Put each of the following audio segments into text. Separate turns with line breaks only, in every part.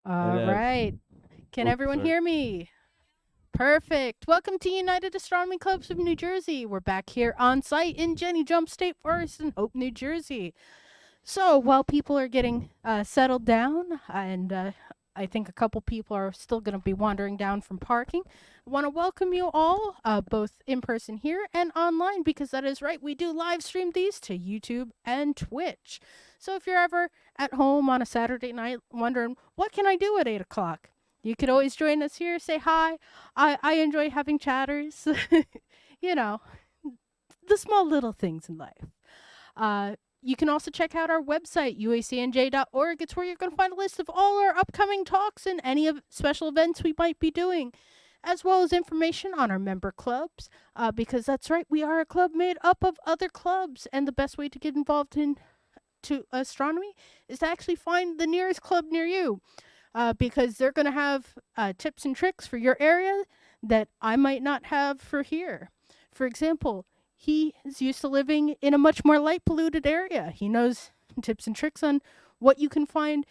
And
All right. Can everyone
sorry.
hear me? Perfect. Welcome to United Astronomy Clubs of New Jersey. We're back here on site in Jenny Jump State Forest in Hope, New Jersey. So while people are getting settled down, and I think a couple people are still going to be wandering down from parking, I want to welcome you all, both in person here and online, because that is right. We do live stream these to YouTube and Twitch. So if you're ever at home on a Saturday night wondering, what can I do at 8 o'clock? You could always join us here, say hi. I enjoy having chatters. you know, the small little things in life. You can also check out our website, uacnj.org. It's where you're going to find a list of all our upcoming talks and any of special events we might be doing, as well as information on our member clubs. Because that's right, we are a club made up of other clubs, and the best way to get involved in to astronomy is to actually find the nearest club near you. Because they're going to have tips and tricks for your area that I might not have for here. For example, he is used to living in a much more light polluted area. He knows tips and tricks on what you can find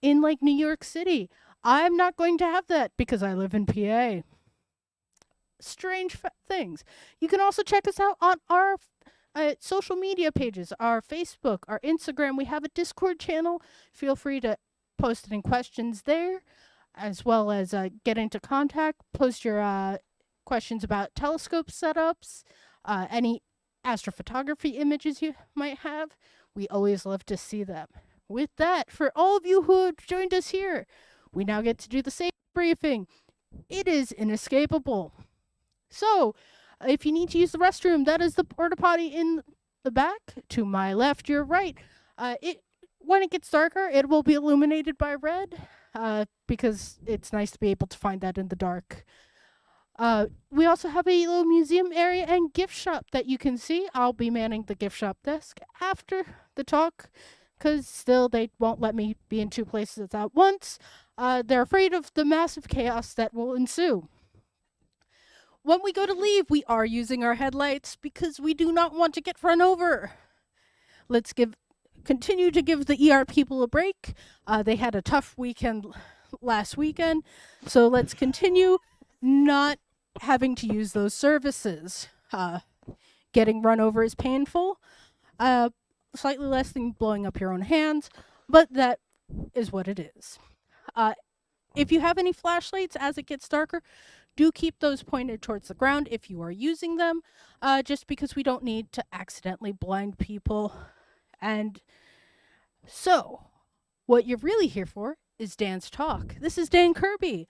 in like New York City. I'm not going to have that because I live in PA. Strange things. You can also check us out on our social media pages, our Facebook, our Instagram. We have a Discord channel. Feel free to post any questions there, as well as get into contact. Post your questions about telescope setups, any astrophotography images you might have. We always love to see them. With that, for all of you who have joined us here, we now get to do the same briefing. It is inescapable. So, if you need to use the restroom, that is the porta potty in the back. To my left, your right. When it gets darker, it will be illuminated by red, because it's nice to be able to find that in the dark. We also have a little museum area and gift shop that you can see. I'll be manning the gift shop desk after the talk, because still they won't let me be in two places at once. They're afraid of the massive chaos that will ensue. When we go to leave, we are using our headlights because we do not want to get run over. Let's continue to give the ER people a break. They had a tough weekend last weekend, so let's continue not having to use those services. Getting run over is painful, slightly less than blowing up your own hands, but that is what it is. If you have any flashlights as it gets darker, do keep those pointed towards the ground if you are using them, just because we don't need to accidentally blind people. And so, what you're really here for is Dan's talk. This is Dan Kirby.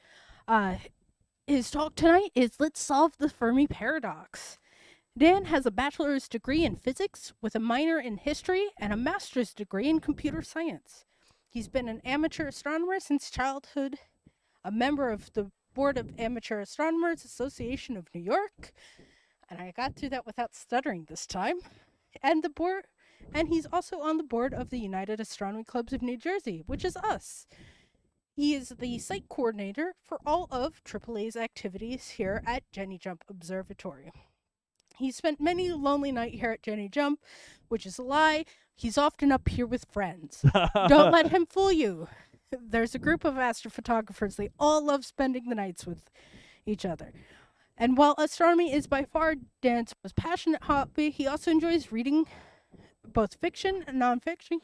His talk tonight is Let's Solve the Fermi Paradox. Dan has a bachelor's degree in physics with a minor in history and a master's degree in computer science. He's been an amateur astronomer since childhood, a member of the Board of Amateur Astronomers Association of New York, and I got through that without stuttering this time, and he's also on the board of the United Astronomy Clubs of New Jersey, which is us. He is the site coordinator for all of AAA's activities here at Jenny Jump Observatory. He spent many a lonely night here at Jenny Jump, which is a lie. He's often up here with friends. Don't let him fool you. There's a group of astrophotographers. They all love spending the nights with each other. And while astronomy is by far Dan's most passionate hobby, he also enjoys reading both fiction and nonfiction,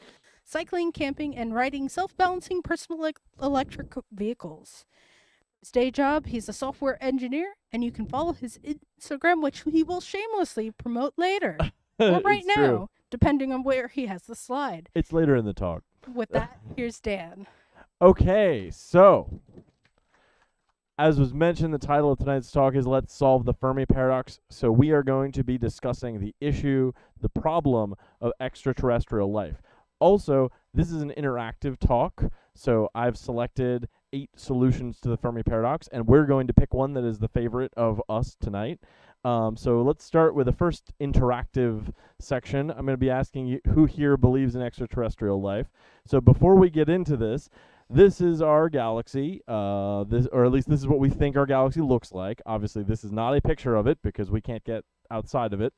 cycling, camping, and riding self-balancing personal electric vehicles. His day job, he's a software engineer, and you can follow his Instagram, which he will shamelessly promote later. Or right now,
true.
depending on where he has the slide.
It's later in the talk.
With that, here's Dan.
Okay, so as was mentioned, the title of tonight's talk is Let's Solve the Fermi Paradox. So we are going to be discussing the issue, the problem of extraterrestrial life. Also, this is an interactive talk, so I've selected 8 solutions to the Fermi Paradox, and we're going to pick one that is the favorite of us tonight. So let's start with the first interactive section. I'm going to be asking you who here believes in extraterrestrial life. So before we get into this is our galaxy, or at least this is what we think our galaxy looks like. Obviously, this is not a picture of it because we can't get outside of it.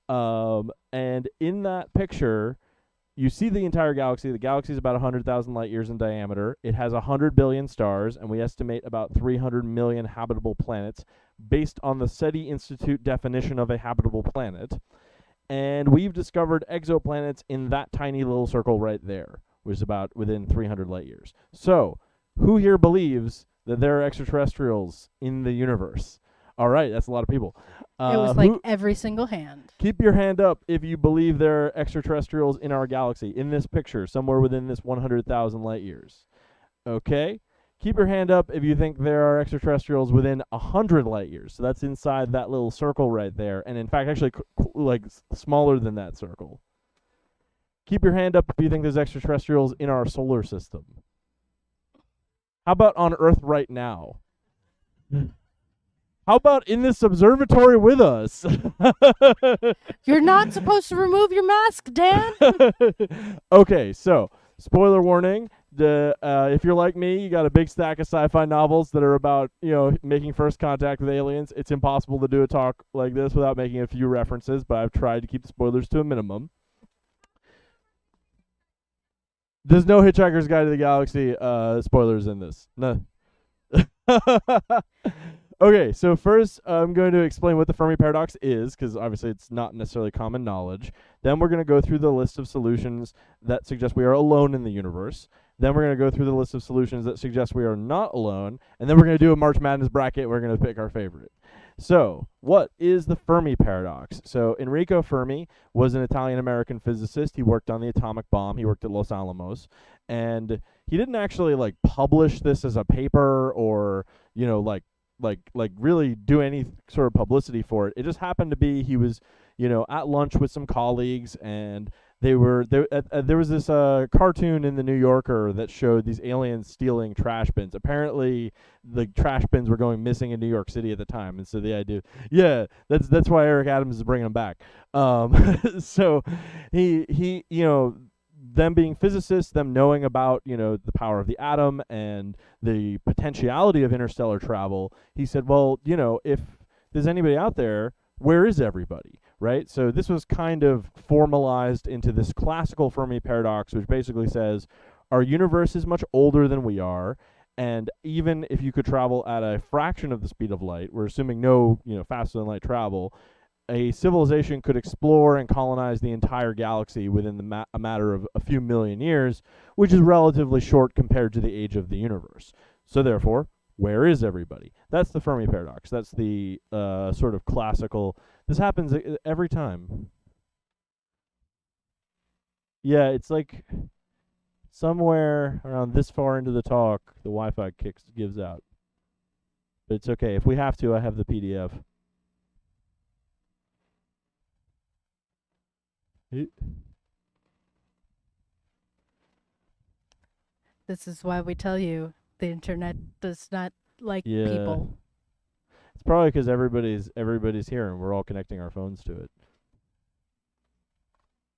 And in that picture, you see the entire galaxy. The galaxy is about 100,000 light years in diameter. It has 100 billion stars, and we estimate about 300 million habitable planets based on the SETI Institute definition of a habitable planet. And we've discovered exoplanets in that tiny little circle right there, which is about within 300 light years. So, who here believes that there are extraterrestrials in the universe? All right, that's a lot of people.
It was like every single hand.
Keep your hand up if you believe there are extraterrestrials in our galaxy, in this picture, somewhere within this 100,000 light years. Okay? Keep your hand up if you think there are extraterrestrials within 100 light years. So that's inside that little circle right there. And in fact, actually, like smaller than that circle. Keep your hand up if you think there's extraterrestrials in our solar system. How about on Earth right now? How about in this observatory with us?
You're not supposed to remove your mask, Dan.
Okay, so spoiler warning. If you're like me, you got a big stack of sci-fi novels that are about, making first contact with aliens. It's impossible to do a talk like this without making a few references, but I've tried to keep the spoilers to a minimum. There's no Hitchhiker's Guide to the Galaxy spoilers in this. No. Okay, so first I'm going to explain what the Fermi paradox is, because obviously it's not necessarily common knowledge. Then we're going to go through the list of solutions that suggest we are alone in the universe. Then we're going to go through the list of solutions that suggest we are not alone. And then we're going to do a March Madness bracket. We're going to pick our favorite. So, what is the Fermi paradox? So, Enrico Fermi was an Italian-American physicist. He worked on the atomic bomb. He worked at Los Alamos. And he didn't actually, publish this as a paper or, really do any sort of publicity for it. It just happened to be he was, at lunch with some colleagues, and there was this cartoon in the New Yorker that showed these aliens stealing trash bins. Apparently, the trash bins were going missing in New York City at the time, and so the idea, that's why Eric Adams is bringing them back. So he them being physicists, them knowing about, the power of the atom and the potentiality of interstellar travel, he said, well, if there's anybody out there, where is everybody, right? So this was kind of formalized into this classical Fermi paradox, which basically says our universe is much older than we are, and even if you could travel at a fraction of the speed of light, we're assuming no, faster than light travel, a civilization could explore and colonize the entire galaxy within a matter of a few million years, which is relatively short compared to the age of the universe. So therefore, where is everybody? That's the Fermi paradox. That's the sort of classical. This happens every time. Yeah, it's like somewhere around this far into the talk, the Wi-Fi gives out. But it's okay. If we have to, I have the PDF.
This is why we tell you the internet does not like people.
It's probably because everybody's here and we're all connecting our phones to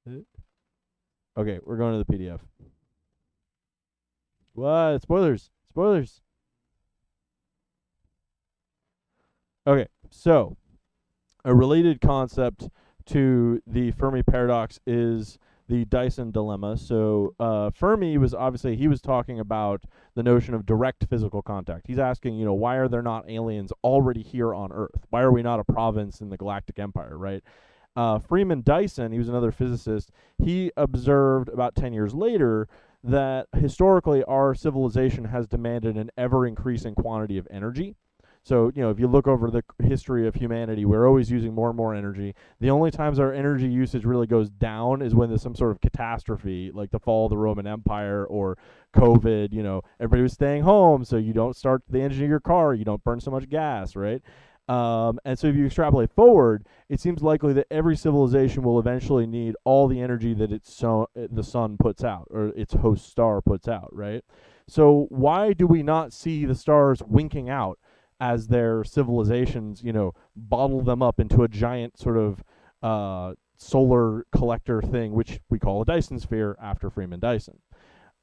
it. Okay, we're going to the PDF. What? Spoilers. Okay, so a related concept to the Fermi paradox is the Dyson dilemma. So Fermi was talking about the notion of direct physical contact. He's asking, why are there not aliens already here on Earth? Why are we not a province in the galactic empire, right? Freeman Dyson, he was another physicist, he observed about 10 years later that historically our civilization has demanded an ever-increasing quantity of energy. So, if you look over the history of humanity, we're always using more and more energy. The only times our energy usage really goes down is when there's some sort of catastrophe, like the fall of the Roman Empire or COVID. Everybody was staying home, so you don't start the engine of your car, you don't burn so much gas, right? And so if you extrapolate forward, it seems likely that every civilization will eventually need all the energy that the sun puts out, or its host star puts out, right? So why do we not see the stars winking out as their civilizations, bottle them up into a giant sort of solar collector thing, which we call a Dyson sphere after Freeman Dyson?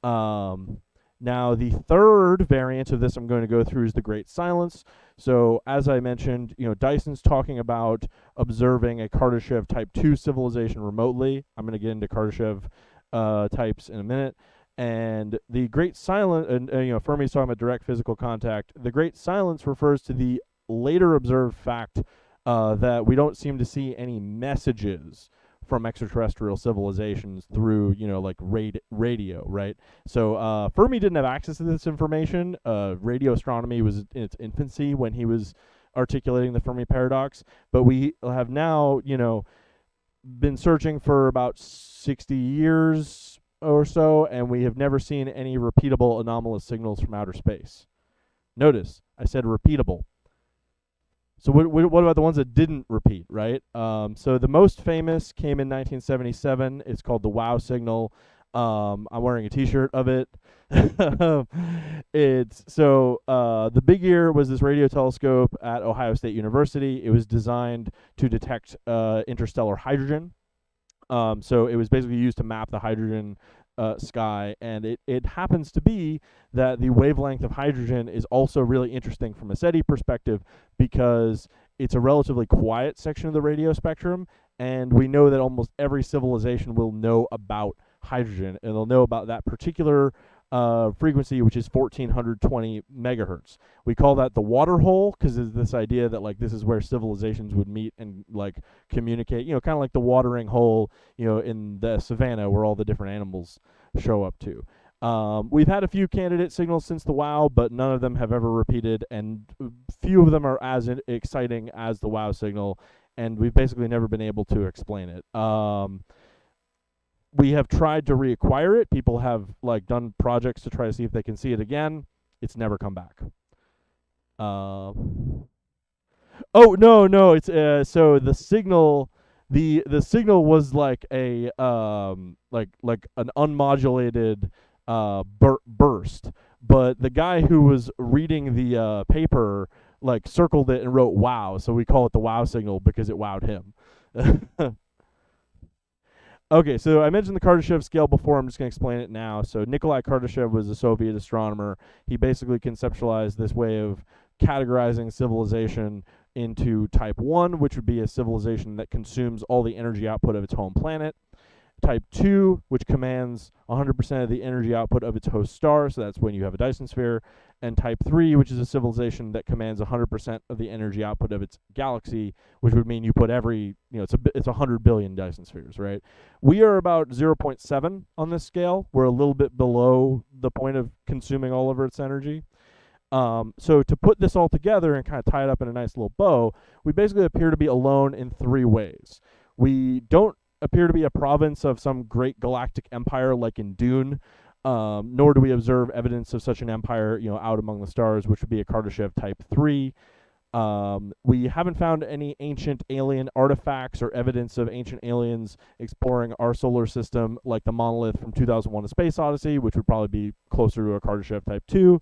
Now, the third variant of this I'm going to go through is the Great Silence. So, as I mentioned, Dyson's talking about observing a Kardashev Type 2 civilization remotely. I'm going to get into Kardashev types in a minute. And the great silence, and Fermi's talking about direct physical contact. The great silence refers to the later observed fact that we don't seem to see any messages from extraterrestrial civilizations through, like radio, right? So Fermi didn't have access to this information. Radio astronomy was in its infancy when he was articulating the Fermi paradox, but we have now, been searching for about 60 years or so, and we have never seen any repeatable anomalous signals from outer space. Notice, I said repeatable. So what about the ones that didn't repeat, right? So the most famous came in 1977. It's called the WOW signal. I'm wearing a T-shirt of it. The Big Ear was this radio telescope at Ohio State University. It was designed to detect interstellar hydrogen. So it was basically used to map the hydrogen sky, and it happens to be that the wavelength of hydrogen is also really interesting from a SETI perspective because it's a relatively quiet section of the radio spectrum, and we know that almost every civilization will know about hydrogen, and they'll know about that particular frequency, which is 1420 megahertz. We call that the water hole because there's this idea that this is where civilizations would meet and communicate, kind of like the watering hole, in the savannah where all the different animals show up to. We've had a few candidate signals since the WOW, but none of them have ever repeated, and few of them are as exciting as the WOW signal, and we've basically never been able to explain it. We have tried to reacquire it. People have done projects to try to see if they can see it again. It's never come back. Oh no! It's so the signal, the signal was like a like an unmodulated burst. But the guy who was reading the paper circled it and wrote "wow," so we call it the WOW signal because it wowed him. Okay, so I mentioned the Kardashev scale before. I'm just going to explain it now. So Nikolai Kardashev was a Soviet astronomer. He basically conceptualized this way of categorizing civilization into type 1, which would be a civilization that consumes all the energy output of its home planet. Type 2, which commands 100% of the energy output of its host star, so that's when you have a Dyson sphere. And Type 3, which is a civilization that commands 100% of the energy output of its galaxy, which would mean you put it's 100 billion Dyson spheres, right? We are about 0.7 on this scale. We're a little bit below the point of consuming all of its energy. So to put this all together and kind of tie it up in a nice little bow, we basically appear to be alone in three ways. We don't appear to be a province of some great galactic empire like in Dune, nor do we observe evidence of such an empire, out among the stars, which would be a Kardashev Type 3. We haven't found any ancient alien artifacts or evidence of ancient aliens exploring our solar system like the monolith from 2001: A Space Odyssey, which would probably be closer to a Kardashev Type 2.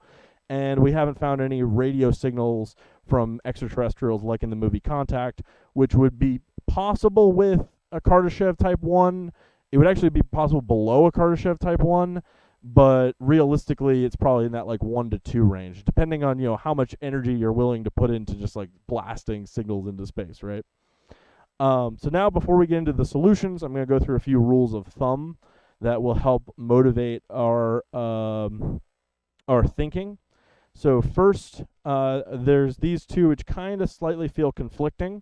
And we haven't found any radio signals from extraterrestrials like in the movie Contact, which would be possible with a Kardashev Type 1. It would actually be possible below a Kardashev Type 1, but realistically it's probably in that 1 to 2 range, depending on how much energy you're willing to put into just blasting signals into space, right? So now before we get into the solutions, I'm going to go through a few rules of thumb that will help motivate our thinking. So first, there's these two which kind of slightly feel conflicting: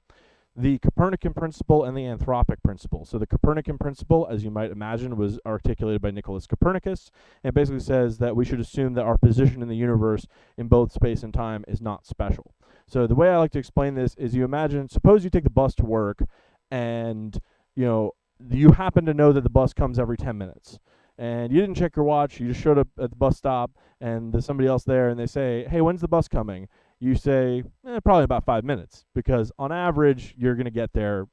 the Copernican principle and the anthropic principle. So the Copernican principle, as you might imagine, was articulated by Nicholas Copernicus, and basically says that we should assume that our position in the universe in both space and time is not special. So the way I like to explain this is, suppose you take the bus to work, and you happen to know that the bus comes every 10 minutes. And you didn't check your watch, you just showed up at the bus stop, and there's somebody else there, and they say, "Hey, when's the bus coming?" You say, probably about 5 minutes, because on average, you're going to get there,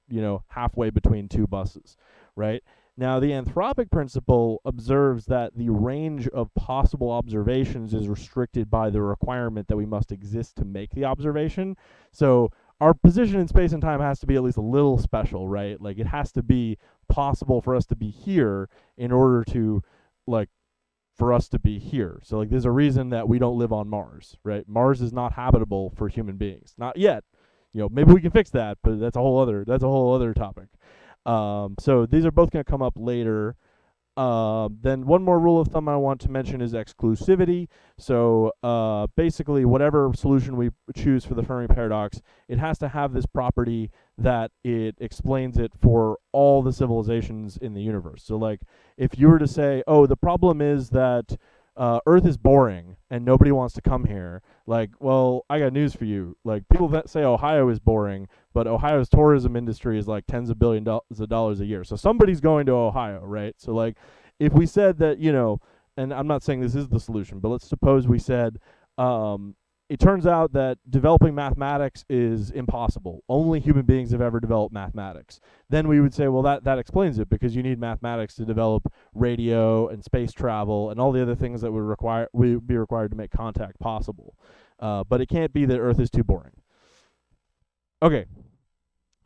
halfway between two buses, right? Now, the anthropic principle observes that the range of possible observations is restricted by the requirement that we must exist to make the observation. So our position in space and time has to be at least a little special, right? It has to be possible for us to be here in order to, for us to be here. So there's a reason that we don't live on Mars, right? Mars is not habitable for human beings, not yet. Maybe we can fix that, but that's a whole other topic. So these are both going to come up later. Then one more rule of thumb I want to mention is exclusivity. So basically, whatever solution we choose for the Fermi paradox, it has to have this property that it explains it for all the civilizations in the universe. So like, if you were to say, oh, the problem is that Earth is boring and nobody wants to come here. Like, well, I got news for you. Like, people that say Ohio is boring, but Ohio's tourism industry is like tens of billions of dollars a year. So somebody's going to Ohio, right? So like, if we said that, and I'm not saying this is the solution, but let's suppose we said, it turns out that developing mathematics is impossible. Only human beings have ever developed mathematics. Then we would say, well, that explains it, because you need mathematics to develop radio and space travel and all the other things that would be required to make contact possible. But it can't be that Earth is too boring. Okay,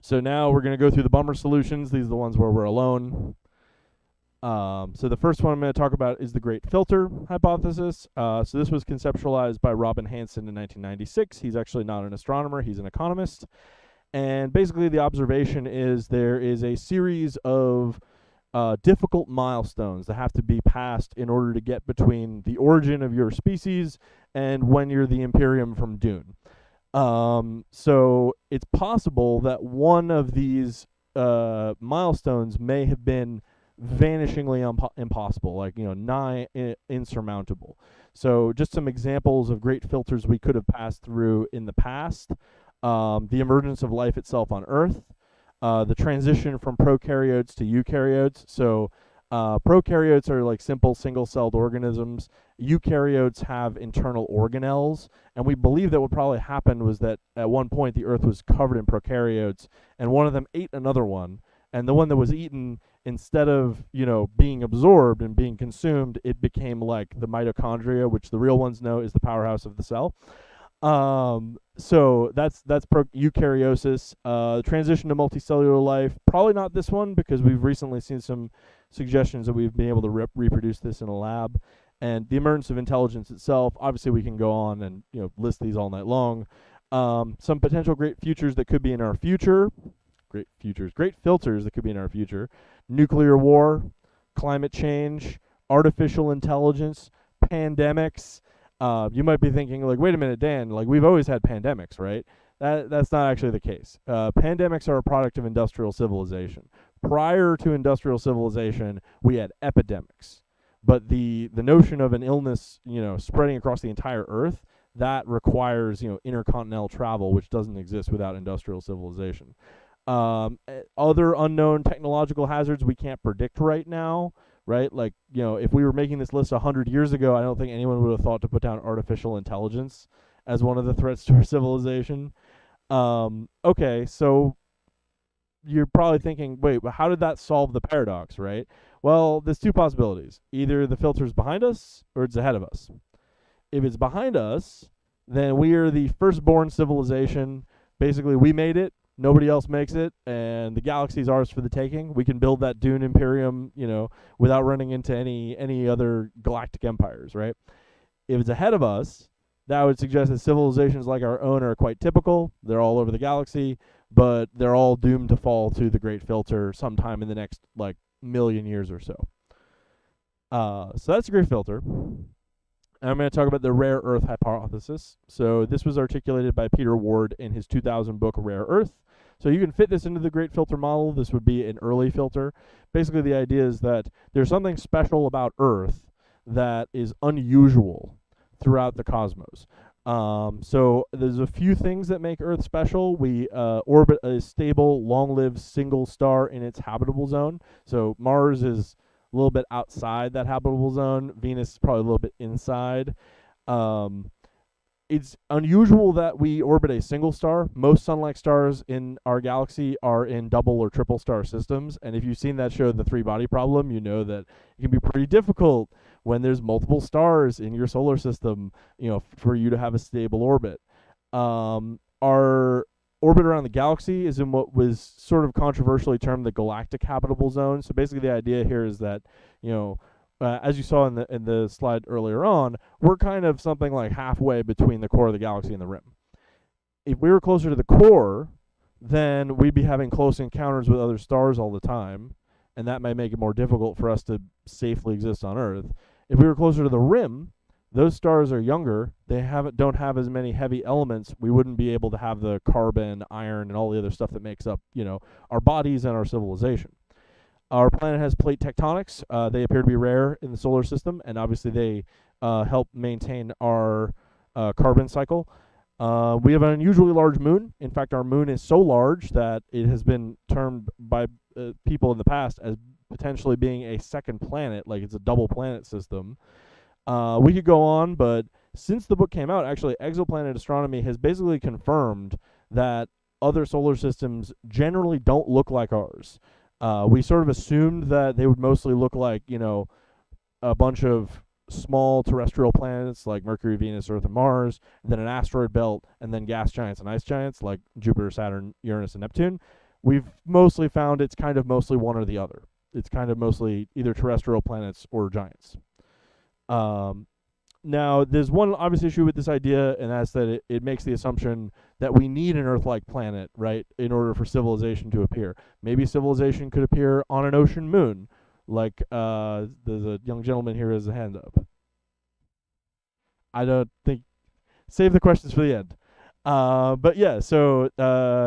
so now we're going to go through the bummer solutions. These are the ones where we're alone. So the first one I'm going to talk about is the Great Filter hypothesis. So this was conceptualized by Robin Hanson in 1996. He's actually not an astronomer, he's an economist. And basically the observation is there is a series of difficult milestones that have to be passed in order to get between the origin of your species and when you're the Imperium from Dune. So it's possible that one of these milestones may have been vanishingly impossible, like, nigh insurmountable. So just some examples of great filters we could have passed through in the past: the emergence of life itself on Earth, the transition from prokaryotes to eukaryotes. So prokaryotes are like simple single-celled organisms. Eukaryotes have internal organelles, and we believe that what probably happened was that at one point the Earth was covered in prokaryotes, and one of them ate another one, and the one that was eaten, instead of being absorbed and being consumed, it became like the mitochondria, which the real ones know is the powerhouse of the cell. So that's eukaryosis. Transition to multicellular life, probably not this one, because we've recently seen some suggestions that we've been able to reproduce this in a lab. And the emergence of intelligence itself, obviously we can go on and list these all night long. Some potential great futures that could be in our future. Great filters that could be in our future: nuclear war, climate change, artificial intelligence, pandemics. You might be thinking, like, wait a minute, Dan, like, we've always had pandemics, right? That's not actually the case. Pandemics are a product of industrial civilization. Prior to industrial civilization, we had epidemics. But the notion of an illness, spreading across the entire Earth, that requires, intercontinental travel, which doesn't exist without industrial civilization. Other unknown technological hazards we can't predict right now, right? Like, if we were making this list 100 years ago, I don't think anyone would have thought to put down artificial intelligence as one of the threats to our civilization. Okay, so you're probably thinking, wait, how did that solve the paradox, right? Well, there's two possibilities. Either the filter's behind us or it's ahead of us. If it's behind us, then we are the firstborn civilization. Basically, we made it. Nobody else makes it, and the galaxy's ours for the taking. We can build that Dune Imperium, without running into any other galactic empires, right? If it's ahead of us, that would suggest that civilizations like our own are quite typical. They're all over the galaxy, but they're all doomed to fall to the Great Filter sometime in the next, like, million years or so. So that's the Great Filter. And I'm going to talk about the rare earth hypothesis. So this was articulated by Peter Ward in his 2000 book, Rare Earth. So you can fit this into the Great Filter model. This would be an early filter. Basically, the idea is that there's something special about Earth that is unusual throughout the cosmos. So there's a few things that make Earth special. We orbit a stable, long-lived single star in its habitable zone. So Mars is a little bit outside that habitable zone. Venus is probably a little bit inside. It's unusual that we orbit a single star. Most sun-like stars in our galaxy are in double or triple star systems. And if you've seen that show, The Three-Body Problem, you know that it can be pretty difficult when there's multiple stars in your solar system, for you to have a stable orbit. Our orbit around the galaxy is in what was sort of controversially termed the galactic habitable zone. So basically the idea here is that, as you saw in the slide earlier on, we're kind of something like halfway between the core of the galaxy and the rim. If we were closer to the core, then we'd be having close encounters with other stars all the time, and that might make it more difficult for us to safely exist on Earth. If we were closer to the rim, those stars are younger. They don't have as many heavy elements. We wouldn't be able to have the carbon, iron, and all the other stuff that makes up, our bodies and our civilization. Our planet has plate tectonics. They appear to be rare in the solar system, and obviously they help maintain our carbon cycle. We have an unusually large moon. In fact, our moon is so large that it has been termed by people in the past as potentially being a second planet, like it's a double planet system. We could go on, but since the book came out, actually, exoplanet astronomy has basically confirmed that other solar systems generally don't look like ours. We sort of assumed that they would mostly look like, a bunch of small terrestrial planets like Mercury, Venus, Earth, and Mars, and then an asteroid belt, and then gas giants and ice giants like Jupiter, Saturn, Uranus, and Neptune. We've mostly found it's kind of mostly one or the other. It's kind of mostly either terrestrial planets or giants. Now, there's one obvious issue with this idea, and that's that it makes the assumption that we need an Earth-like planet, right, in order for civilization to appear. Maybe civilization could appear on an ocean moon, like there's a young gentleman here has a hand up. I don't think. Save the questions for the end. But yeah, so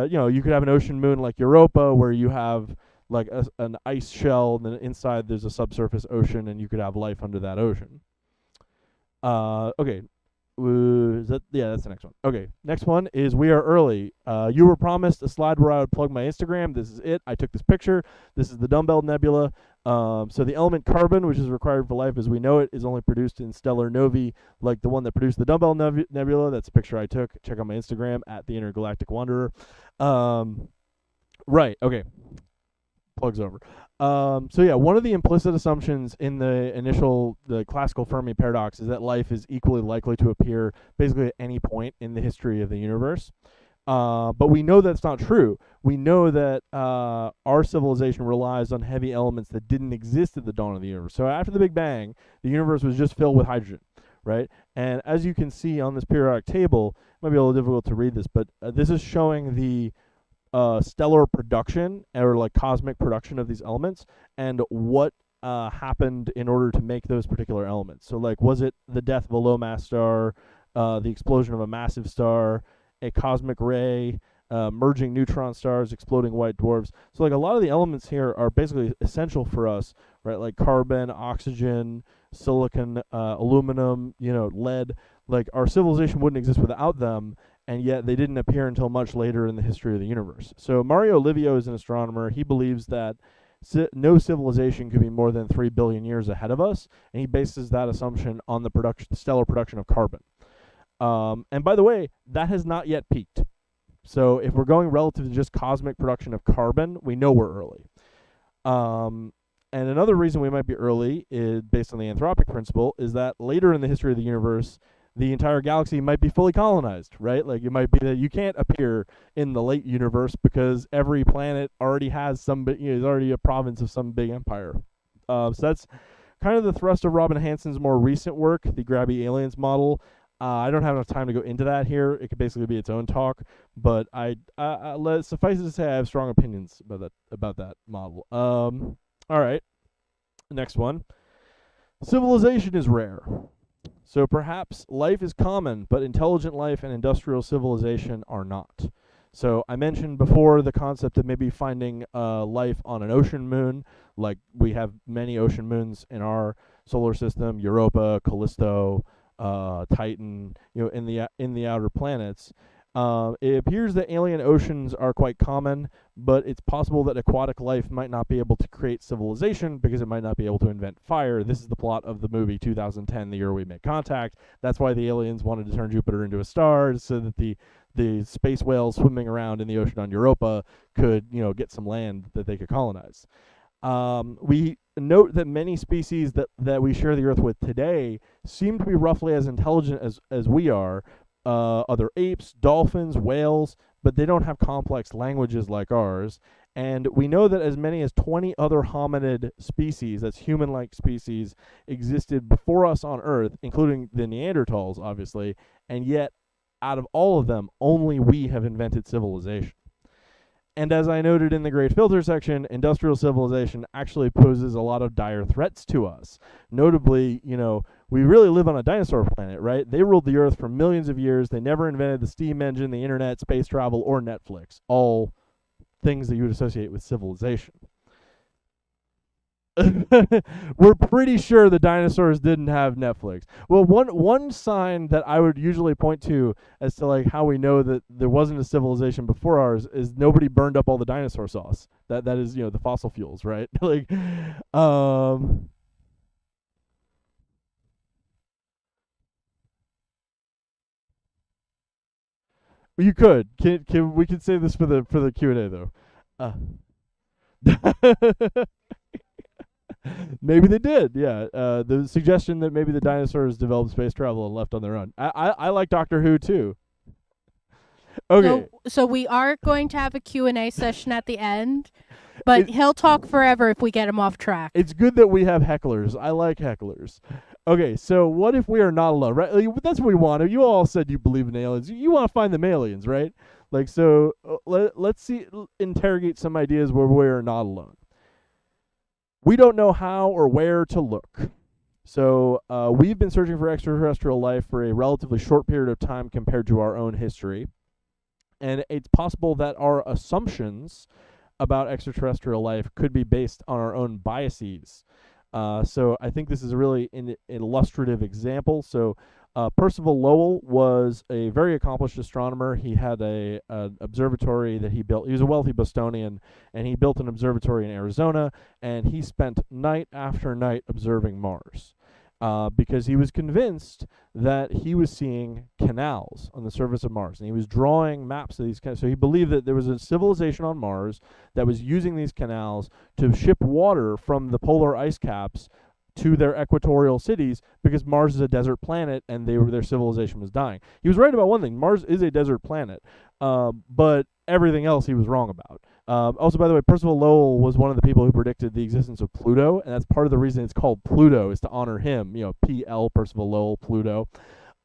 you could have an ocean moon like Europa, where you have like an ice shell, and then inside there's a subsurface ocean, and you could have life under that ocean. Okay. That's the next one. Okay, next one is we are early. You were promised a slide where I would plug my Instagram. This is it. I took this picture. This is the Dumbbell Nebula. So the element carbon, which is required for life as we know it, is only produced in stellar novae, like the one that produced the Dumbbell Nebula. That's a picture I took. Check out my Instagram at the Intergalactic Wanderer. Right. Okay. Plugs over. One of the implicit assumptions in the classical Fermi paradox is that life is equally likely to appear basically at any point in the history of the universe. But we know that's not true. We know that our civilization relies on heavy elements that didn't exist at the dawn of the universe. So after the Big Bang, the universe was just filled with hydrogen, right? And as you can see on this periodic table, it might be a little difficult to read this, but this is showing the stellar production or like cosmic production of these elements and what happened in order to make those particular elements. So like, was it the death of a low mass star, the explosion of a massive star, a cosmic ray, merging neutron stars, exploding white dwarfs? So like a lot of the elements here are basically essential for us, right? Like carbon, oxygen, silicon, aluminum, lead. Like our civilization wouldn't exist without them, and yet they didn't appear until much later in the history of the universe. So Mario Livio is an astronomer. He believes that no civilization could be more than 3 billion years ahead of us, and he bases that assumption on the stellar production of carbon. And by the way, that has not yet peaked. So if we're going relative to just cosmic production of carbon, we know we're early. And another reason we might be early, is based on the anthropic principle, is that later in the history of the universe, the entire galaxy might be fully colonized, right? Like it might be that you can't appear in the late universe because every planet already has is already a province of some big empire. So that's kind of the thrust of Robin Hansen's more recent work, the Grabby Aliens model. I don't have enough time to go into that here. It could basically be its own talk, but suffice it to say I have strong opinions about that model. All right, next one. Civilization is rare. So perhaps life is common, but intelligent life and industrial civilization are not. So I mentioned before the concept of maybe finding life on an ocean moon, like we have many ocean moons in our solar system, Europa, Callisto, Titan, in the outer planets. It appears that alien oceans are quite common, but it's possible that aquatic life might not be able to create civilization because it might not be able to invent fire. This is the plot of the movie 2010, The Year We Made Contact. That's why the aliens wanted to turn Jupiter into a star, so that the space whales swimming around in the ocean on Europa could, get some land that they could colonize. We note that many species that we share the Earth with today seem to be roughly as intelligent as we are. Other apes, dolphins, whales, but they don't have complex languages like ours. And we know that as many as 20 other hominid species, that's human-like species, existed before us on Earth, including the Neanderthals, obviously, and yet out of all of them, only we have invented civilization. And as I noted in the Great Filter section, industrial civilization actually poses a lot of dire threats to us. Notably, we really live on a dinosaur planet, right? They ruled the Earth for millions of years. They never invented the steam engine, the internet, space travel, or Netflix. All things that you would associate with civilization. We're pretty sure the dinosaurs didn't have Netflix. Well, one sign that I would usually point to as to like how we know that there wasn't a civilization before ours is nobody burned up all the dinosaur sauce. That is, the fossil fuels, right? Like you could. Can we could say this for the Q&A though. Maybe they did, yeah. The suggestion that maybe the dinosaurs developed space travel and left on their own. I like Doctor Who too. Okay.
So we are going to have a Q&A session at the end, but he'll talk forever if we get him off track.
It's good that we have hecklers. I like hecklers. Okay, so what if we are not alone, right? That's what we want. You all said you believe in aliens. You want to find them aliens, right? Like, so let's interrogate some ideas where we are not alone. We don't know how or where to look. So we've been searching for extraterrestrial life for a relatively short period of time compared to our own history. And it's possible that our assumptions about extraterrestrial life could be based on our own biases. So I think this is a really illustrative example. So Percival Lowell was a very accomplished astronomer. He had an observatory that he built. He was a wealthy Bostonian, and he built an observatory in Arizona, and he spent night after night observing Mars. Because he was convinced that he was seeing canals on the surface of Mars, and he was drawing maps of these canals. So he believed that there was a civilization on Mars that was using these canals to ship water from the polar ice caps to their equatorial cities, because Mars is a desert planet and their civilization was dying. He was right about one thing: Mars is a desert planet, but everything else he was wrong about. Also, by the way, Percival Lowell was one of the people who predicted the existence of Pluto, and that's part of the reason it's called Pluto, is to honor him. P.L. Percival Lowell, Pluto.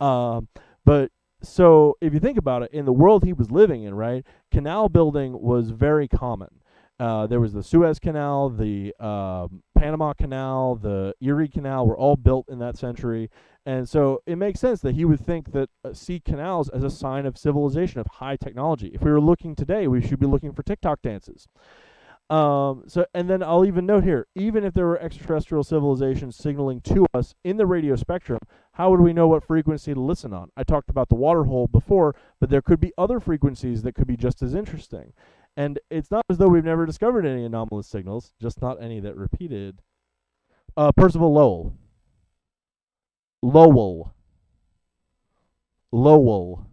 But so if you think about it, in the world he was living in, right, canal building was very common. There was the Suez Canal, the Panama Canal, the Erie Canal were all built in that century. And so it makes sense that he would think that see canals as a sign of civilization, of high technology. If we were looking today, we should be looking for TikTok dances. And then I'll even note here, even if there were extraterrestrial civilizations signaling to us in the radio spectrum, how would we know what frequency to listen on? I talked about the water hole before, but there could be other frequencies that could be just as interesting. And it's not as though we've never discovered any anomalous signals, just not any that repeated. Percival Lowell. Lowell. Lowell.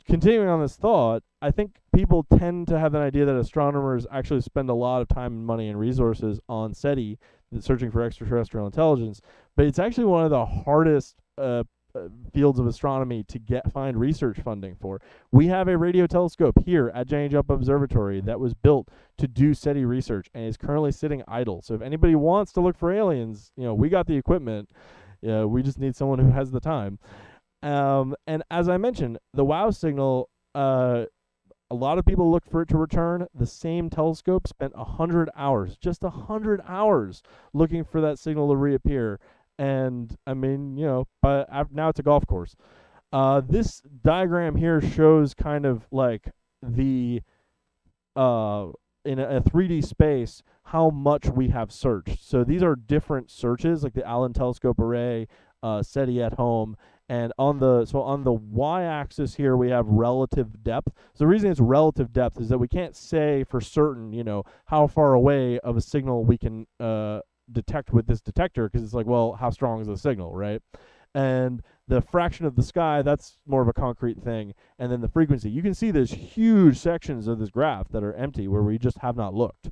Continuing on this thought, I think people tend to have an idea that astronomers actually spend a lot of time and money and resources on SETI, searching for extraterrestrial intelligence, but it's actually one of the hardest fields of astronomy to find research funding for. We have a radio telescope here at Jenny Jump Observatory that was built to do SETI research and is currently sitting idle. So if anybody wants to look for aliens, we got the equipment. We just need someone who has the time. And as I mentioned, the WOW signal, a lot of people look for it to return. The same telescope spent 100 hours, just 100 hours, looking for that signal to reappear. And I mean, but now it's a golf course. This diagram here shows kind of like the in a 3D space how much we have searched. So these are different searches, like the Allen Telescope Array, SETI at home, and on the y-axis here we have relative depth. So the reason it's relative depth is that we can't say for certain, how far away of a signal we can detect with this detector, because it's like, well, how strong is the signal, right? And the fraction of the sky, that's more of a concrete thing. And then the frequency, you can see there's huge sections of this graph that are empty where we just have not looked.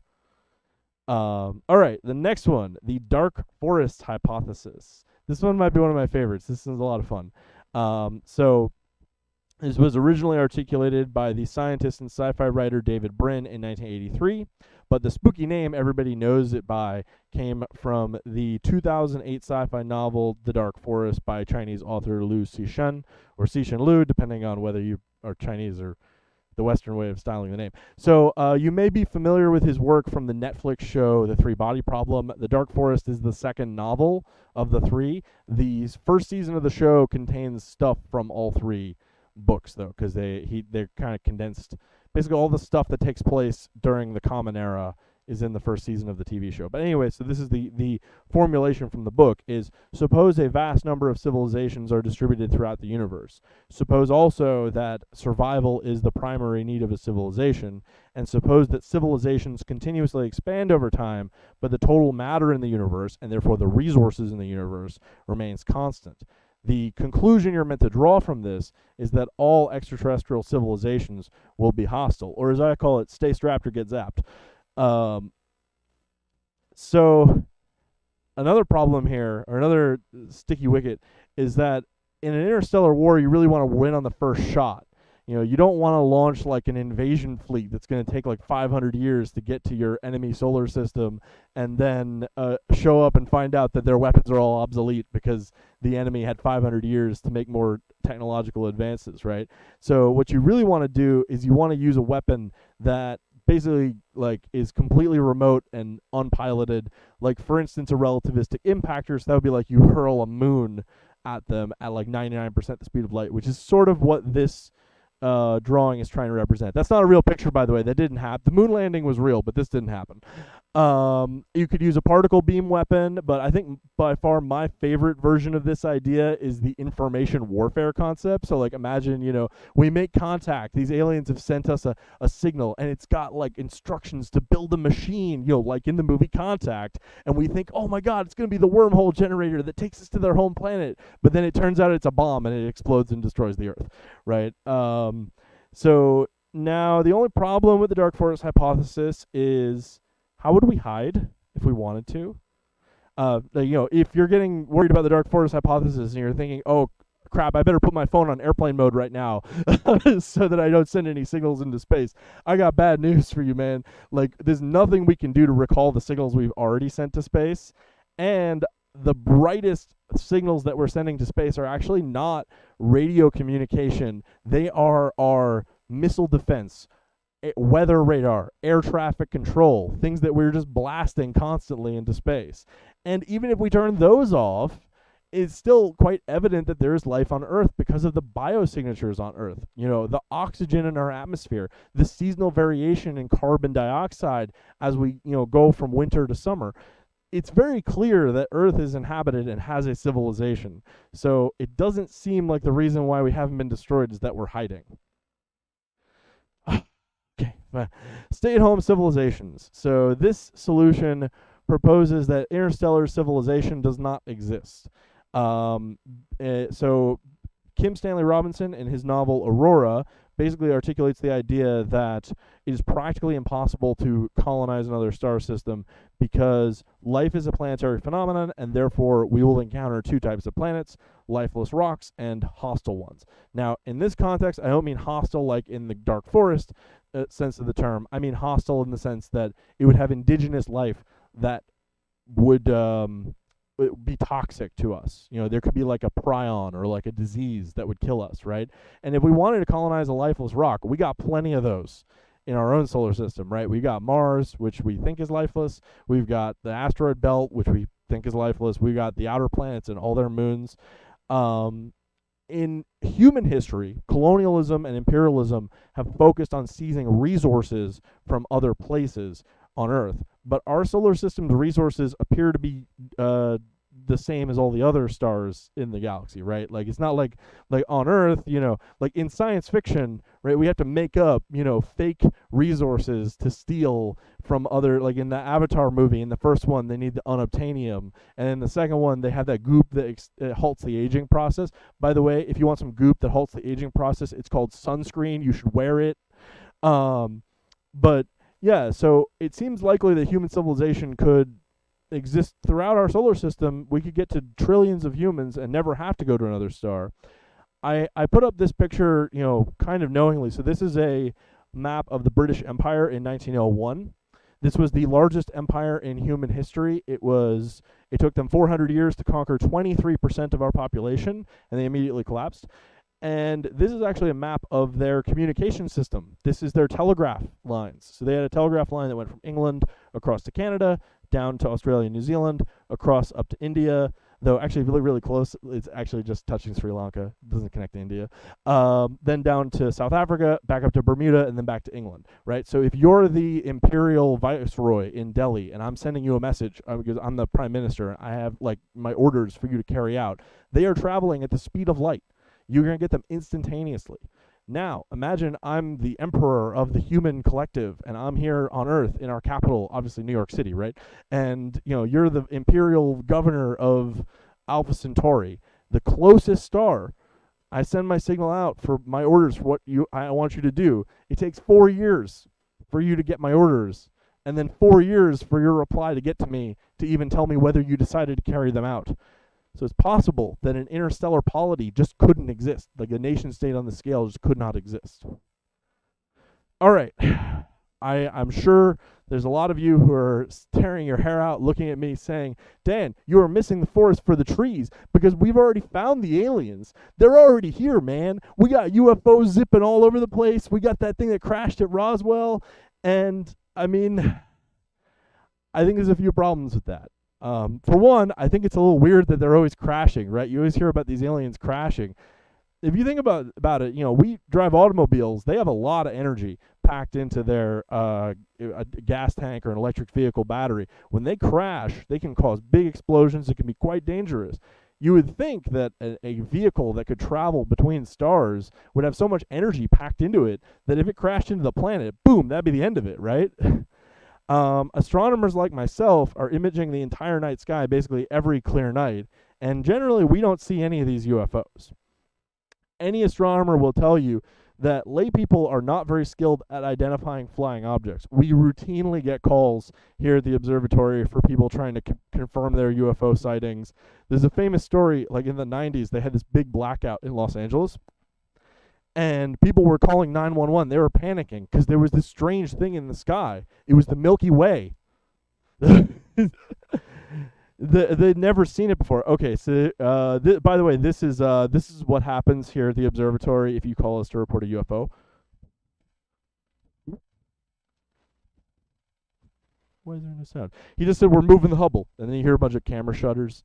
All right, the next one, the dark forest hypothesis. This one might be one of my favorites. This is a lot of fun. So this was originally articulated by the scientist and sci-fi writer David Brin in 1983, But the spooky name everybody knows it by came from the 2008 sci-fi novel The Dark Forest by Chinese author Liu Cixin, or Cixin Liu, depending on whether you are Chinese or the Western way of styling the name. So you may be familiar with his work from the Netflix show The Three Body Problem. The Dark Forest is the second novel of the three. The first season of the show contains stuff from all three books, though, because they're kind of condensed. Basically, all the stuff that takes place during the Common Era is in the first season of the TV show. But anyway, so this is the formulation from the book is, suppose a vast number of civilizations are distributed throughout the universe. Suppose also that survival is the primary need of a civilization, and suppose that civilizations continuously expand over time, but the total matter in the universe, and therefore the resources in the universe, remains constant. The conclusion you're meant to draw from this is that all extraterrestrial civilizations will be hostile, or as I call it, stay strapped or get zapped. So another problem here, or another sticky wicket, is that in an interstellar war, you really want to win on the first shot. You know, you don't want to launch like an invasion fleet that's going to take like 500 years to get to your enemy solar system, and then show up and find out that their weapons are all obsolete because the enemy had 500 years to make more technological advances, right? So what you really want to do is you want to use a weapon that basically like is completely remote and unpiloted. Like, for instance, a relativistic impactor. So that would be like you hurl a moon at them at like 99% the speed of light, which is sort of what this drawing is trying to represent. That's not a real picture, by the way. That didn't happen. The moon landing was real, but this didn't happen. You could use a particle beam weapon, but I think by far my favorite version of this idea is the information warfare concept. So like, imagine, you know, we make contact. These aliens have sent us a signal, and it's got like instructions to build a machine, you know, like in the movie Contact, and we think, oh my god, it's going to be the wormhole generator that takes us to their home planet, but then it turns out it's a bomb and it explodes and destroys the Earth, right? So now the only problem with the Dark Forest hypothesis is, how would we hide if we wanted to? You know, if you're getting worried about the Dark Forest hypothesis and you're thinking, oh crap, I better put my phone on airplane mode right now so that I don't send any signals into space, I got bad news for you, man. Like, there's nothing we can do to recall the signals we've already sent to space, and the brightest signals that we're sending to space are actually not radio communication. They are our missile defense, weather radar, air traffic control, things that we're just blasting constantly into space. And even if we turn those off, it's still quite evident that there is life on Earth because of the biosignatures on Earth. You know, the oxygen in our atmosphere, the seasonal variation in carbon dioxide as we, you know, go from winter to summer. It's very clear that Earth is inhabited and has a civilization. So it doesn't seem like the reason why we haven't been destroyed is that we're hiding. Okay, stay-at-home civilizations. So this solution proposes that interstellar civilization does not exist. So Kim Stanley Robinson, in his novel Aurora, basically articulates the idea that it is practically impossible to colonize another star system because life is a planetary phenomenon, and therefore we will encounter two types of planets: lifeless rocks and hostile ones. Now, in this context, I don't mean hostile like in the Dark Forest sense of the term. I mean hostile in the sense that it would have indigenous life that would be toxic to us. You know, there could be like a prion or like a disease that would kill us, right? And if we wanted to colonize a lifeless rock, we got plenty of those in our own solar system, right? We got Mars, which we think is lifeless. We've got the asteroid belt, which we think is lifeless. We've got the outer planets and all their moons. In human history, colonialism and imperialism have focused on seizing resources from other places on Earth, but our solar system's resources appear to be the same as all the other stars in the galaxy, right? Like, it's not like on Earth, you know, like in science fiction, right, we have to make up, you know, fake resources to steal from other, like in the Avatar movie, in the first one they need the unobtainium, and in the second one they have that goop that halts the aging process. By the way, if you want some goop that halts the aging process, it's called sunscreen. You should wear it. But yeah, so it seems likely that human civilization could exist throughout our solar system. We could get to trillions of humans and never have to go to another star. I put up this picture, you know, kind of knowingly. So this is a map of the British Empire in 1901. This was the largest empire in human history. It took them 400 years to conquer 23% of our population, and they immediately collapsed. And this is actually a map of their communication system. This is their telegraph lines. So they had a telegraph line that went from England across to Canada, down to Australia and New Zealand, across up to India, though actually really, really close. It's actually just touching Sri Lanka. It doesn't connect to India. Then down to South Africa, back up to Bermuda, and then back to England, right? So if you're the imperial viceroy in Delhi and I'm sending you a message because I'm the prime minister and I have like my orders for you to carry out, they are traveling at the speed of light. You're going to get them instantaneously. Now, imagine I'm the emperor of the human collective, and I'm here on Earth in our capital, obviously New York City, right? And, you're the imperial governor of Alpha Centauri, the closest star. I send my signal out for my orders for what I want you to do. It takes 4 years for you to get my orders, and then 4 years for your reply to get to me to even tell me whether you decided to carry them out. So it's possible that an interstellar polity just couldn't exist. Like a nation state on the scale just could not exist. All right. I'm sure there's a lot of you who are tearing your hair out looking at me saying, Dan, you are missing the forest for the trees because we've already found the aliens. They're already here, man. We got UFOs zipping all over the place. We got that thing that crashed at Roswell. And, I think there's a few problems with that. For one, I think it's a little weird that they're always crashing, right? You always hear about these aliens crashing. If you think about it, we drive automobiles. They have a lot of energy packed into their a gas tank or an electric vehicle battery. When they crash, they can cause big explosions. It can be quite dangerous. You would think that a vehicle that could travel between stars would have so much energy packed into it that if it crashed into the planet, boom, that'd be the end of it, right? Astronomers like myself are imaging the entire night sky basically every clear night, and generally we don't see any of these UFOs. Any astronomer will tell you that lay people are not very skilled at identifying flying objects. We routinely get calls here at the observatory for people trying to confirm their UFO sightings. There's a famous story, like in the 90s, they had this big blackout in Los Angeles. And people were calling 911. They were panicking because there was this strange thing in the sky. It was the Milky Way. They'd never seen it before. Okay, so by the way, this is what happens here at the observatory if you call us to report a UFO. Why is there no sound? He just said we're moving the Hubble, and then you hear a bunch of camera shutters,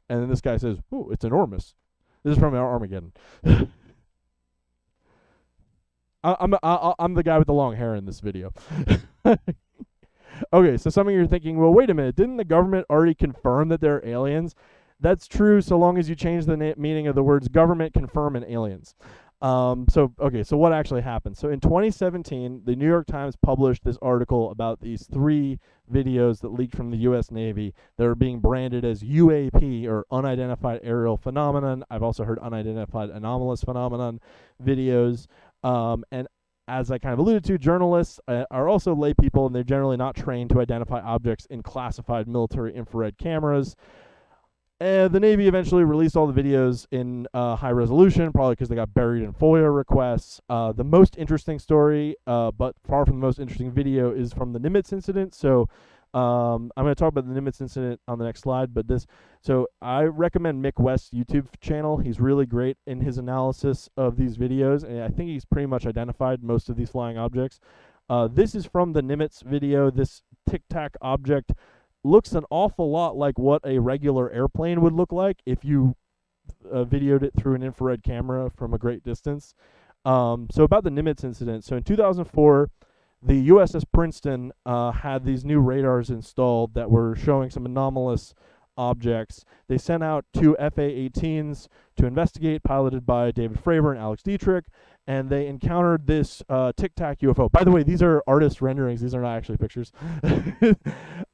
and then this guy says, "Ooh, it's enormous." This is from our Armageddon. I'm the guy with the long hair in this video. Okay, so some of you are thinking, well, wait a minute, didn't the government already confirm that they're aliens? That's true so long as you change the meaning of the words government, confirm, and aliens. So what actually happened? So in 2017, the New York Times published this article about these 3 videos that leaked from the U.S. Navy that are being branded as UAP, or unidentified aerial phenomenon. I've also heard unidentified anomalous phenomenon videos. And as I kind of alluded to, journalists are also lay people, and they're generally not trained to identify objects in classified military infrared cameras. The Navy eventually released all the videos in high resolution, probably because they got buried in FOIA requests. The most interesting story, but far from the most interesting video, is from the Nimitz incident. So I'm going to talk about the Nimitz incident on the next slide, but so I recommend Mick West's YouTube channel. He's really great in his analysis of these videos, and I think he's pretty much identified most of these flying objects. This is from the Nimitz video. This tic-tac object looks an awful lot like what a regular airplane would look like if you videoed it through an infrared camera from a great distance. So about the Nimitz incident. So in 2004, the USS Princeton had these new radars installed that were showing some anomalous objects. They sent out 2 FA-18s to investigate, piloted by David Fravor and Alex Dietrich, and they encountered this tic-tac UFO. By the way, these are artist renderings. These are not actually pictures.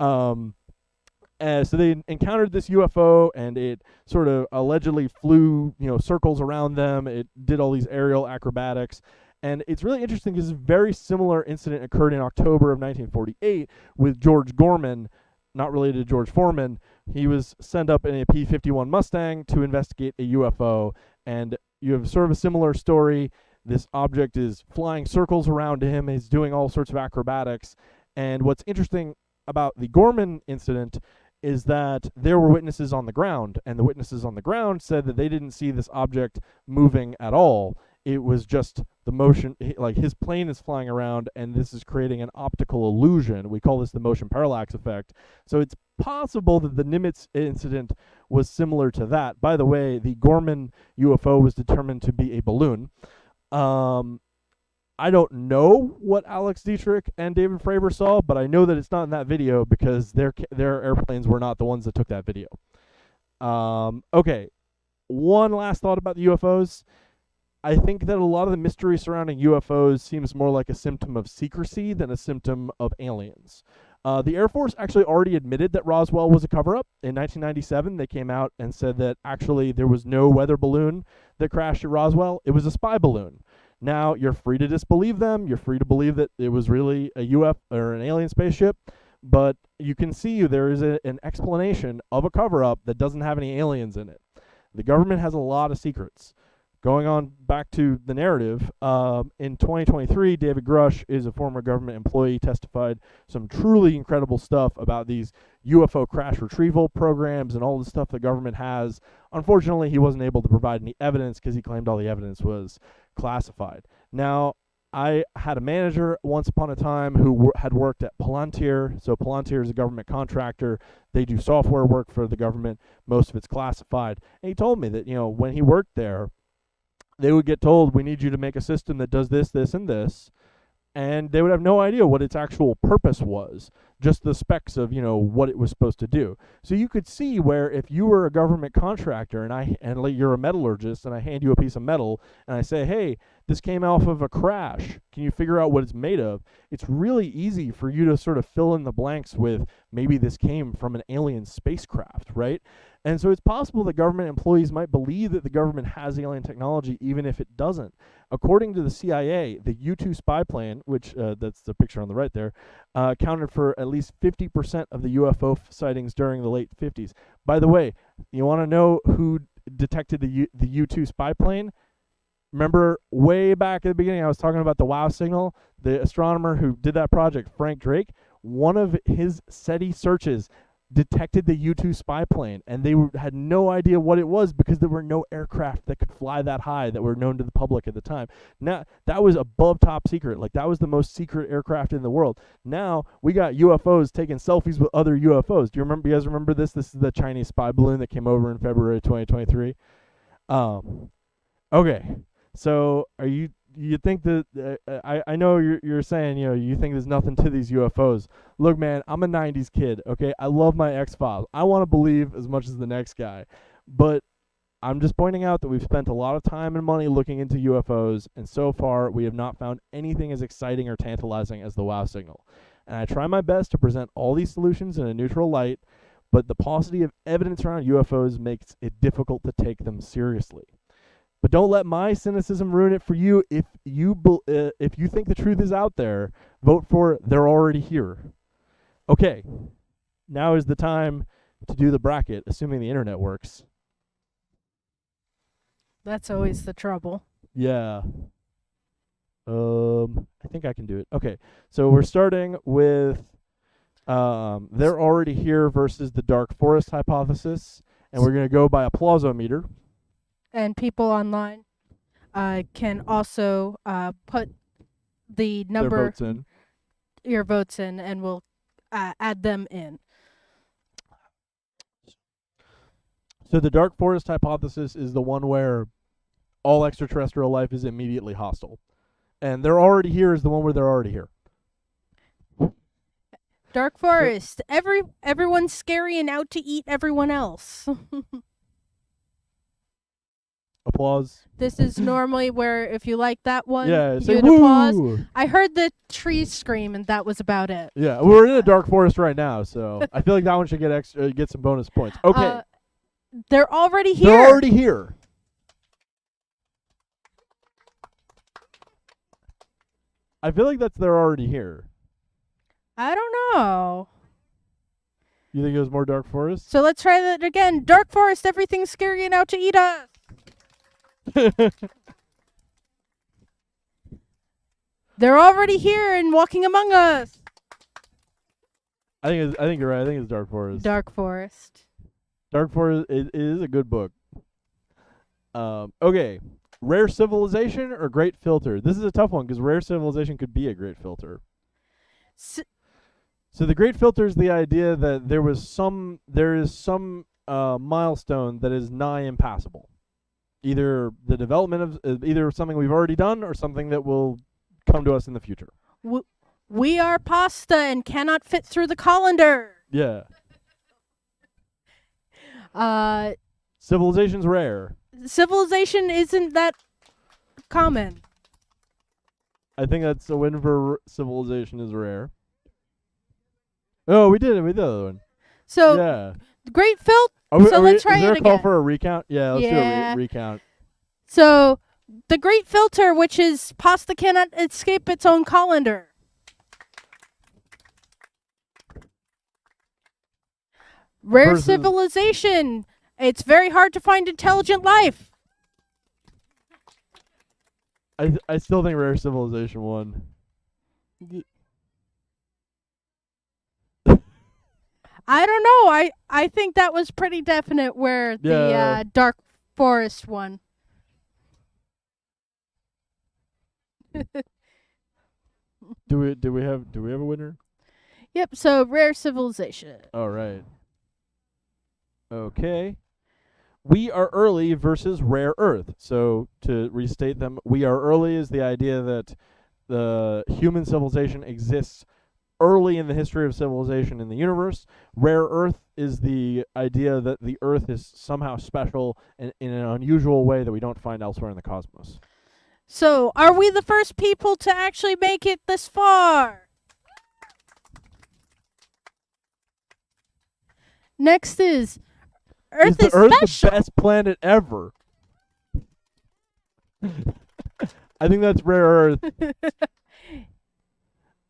So they encountered this UFO, and it sort of allegedly flew, circles around them. It did all these aerial acrobatics. And it's really interesting because a very similar incident occurred in October of 1948 with George Gorman, not related to George Foreman. He was sent up in a P-51 Mustang to investigate a UFO, and you have sort of a similar story. This object is flying circles around him. He's doing all sorts of acrobatics, And what's interesting about the Gorman incident is that there were witnesses on the ground, and the witnesses on the ground said that they didn't see this object moving at all. It was just the motion, like his plane is flying around, and this is creating an optical illusion. We call this the motion parallax effect. So it's possible that the Nimitz incident was similar to that. By the way, the Gorman UFO was determined to be a balloon. I don't know what Alex Dietrich and David Fravor saw, but I know that it's not in that video because their airplanes were not the ones that took that video. Okay, one last thought about the UFOs. I think that a lot of the mystery surrounding UFOs seems more like a symptom of secrecy than a symptom of aliens. The Air Force actually already admitted that Roswell was a cover-up. In 1997, they came out and said that actually there was no weather balloon that crashed at Roswell. It was a spy balloon. Now, you're free to disbelieve them. You're free to believe that it was really a UFO or an alien spaceship. But you can see there is an explanation of a cover-up that doesn't have any aliens in it. The government has a lot of secrets. Going on back to the narrative, in 2023, David Grush is a former government employee, testified some truly incredible stuff about these UFO crash retrieval programs and all the stuff the government has. Unfortunately, he wasn't able to provide any evidence because he claimed all the evidence was classified. Now, I had a manager once upon a time who had worked at Palantir. So Palantir is a government contractor. They do software work for the government. Most of it's classified. And he told me that, when he worked there, they would get told, we need you to make a system that does this, this, and this. And they would have no idea what its actual purpose was, just the specs of, what it was supposed to do. So you could see where if you were a government contractor and you're a metallurgist and I hand you a piece of metal and I say, hey, this came off of a crash. Can you figure out what it's made of? It's really easy for you to sort of fill in the blanks with maybe this came from an alien spacecraft, right? And so it's possible that government employees might believe that the government has alien technology even if it doesn't. According to the CIA, the U-2 spy plane, which that's the picture on the right there, accounted for at least 50% of the UFO sightings during the late 50s. By the way, you want to know who detected the U-2 spy plane? Remember way back at the beginning I was talking about the WOW signal? The astronomer who did that project, Frank Drake, one of his SETI searches detected the U-2 spy plane, and they had no idea what it was because there were no aircraft that could fly that high that were known to the public at the time. Now, that was above top secret. Like, that was the most secret aircraft in the world. Now, we got UFOs taking selfies with other UFOs. Do you guys remember this? This is the Chinese spy balloon that came over in February 2023. Okay. So, you think that I know you're saying, you think there's nothing to these UFOs. Look, man, I'm a 90s kid, okay? I love my X-Files. I want to believe as much as the next guy. But I'm just pointing out that we've spent a lot of time and money looking into UFOs, and so far we have not found anything as exciting or tantalizing as the WOW signal. And I try my best to present all these solutions in a neutral light, but the paucity of evidence around UFOs makes it difficult to take them seriously. But don't let my cynicism ruin it for you. If you think the truth is out there, vote for they're already here. Okay, now is the time to do the bracket, assuming the internet works.
That's always the trouble.
Yeah. I think I can do it. Okay, so we're starting with they're already here versus the dark forest hypothesis, and we're going to go by applausometer.
And people online can also put the number your votes in, and we'll add them in.
So the dark forest hypothesis is the one where all extraterrestrial life is immediately hostile. And they're already here is the one where they're already here.
Dark forest. Everyone's scary and out to eat everyone else.
Applause.
This is normally where if you like that one,
say
you'd
woo!
applause. I heard the trees scream, and that was about it.
Yeah, we're in a dark forest right now, so I feel like that one should get some bonus points. Okay.
They're already here.
They're already here. I feel like they're already here.
I don't know.
You think it was more dark forest?
So let's try that again. Dark forest, everything's scary and out to eat us. They're already here and walking among us.
I think you're right. I think it's Dark Forest.
Dark Forest.
Dark Forest it is a good book. Okay. Rare Civilization or Great Filter? This is a tough one because Rare Civilization could be a great filter. So the Great Filter is the idea that there is some milestone that is nigh impassable. Either the development of either something we've already done or something that will come to us in the future.
We are pasta and cannot fit through the colander.
Yeah. Civilization's rare.
Civilization isn't that common.
I think that's a win for Civilization is rare. Oh, we did it. We did the other one.
So,
yeah.
Great filter. So let's try it again.
Is there a call for a recount? Yeah, let's do a recount.
So, the Great Filter, which is pasta cannot escape its own colander. Rare Civilization. It's very hard to find intelligent life.
I still think Rare Civilization won.
I don't know. I think that was pretty definite where the Dark Forest won.
Do we have a winner?
Yep, so Rare Civilization.
All right. Okay. We Are Early versus Rare Earth. So to restate them, We Are Early is the idea that the human civilization exists early in the history of civilization in the universe. Rare Earth is the idea that the Earth is somehow special and in an unusual way that we don't find elsewhere in the cosmos.
So, are we the first people to actually make it this far? Next is Earth is
Earth
special.
the best planet ever? I think that's Rare Earth.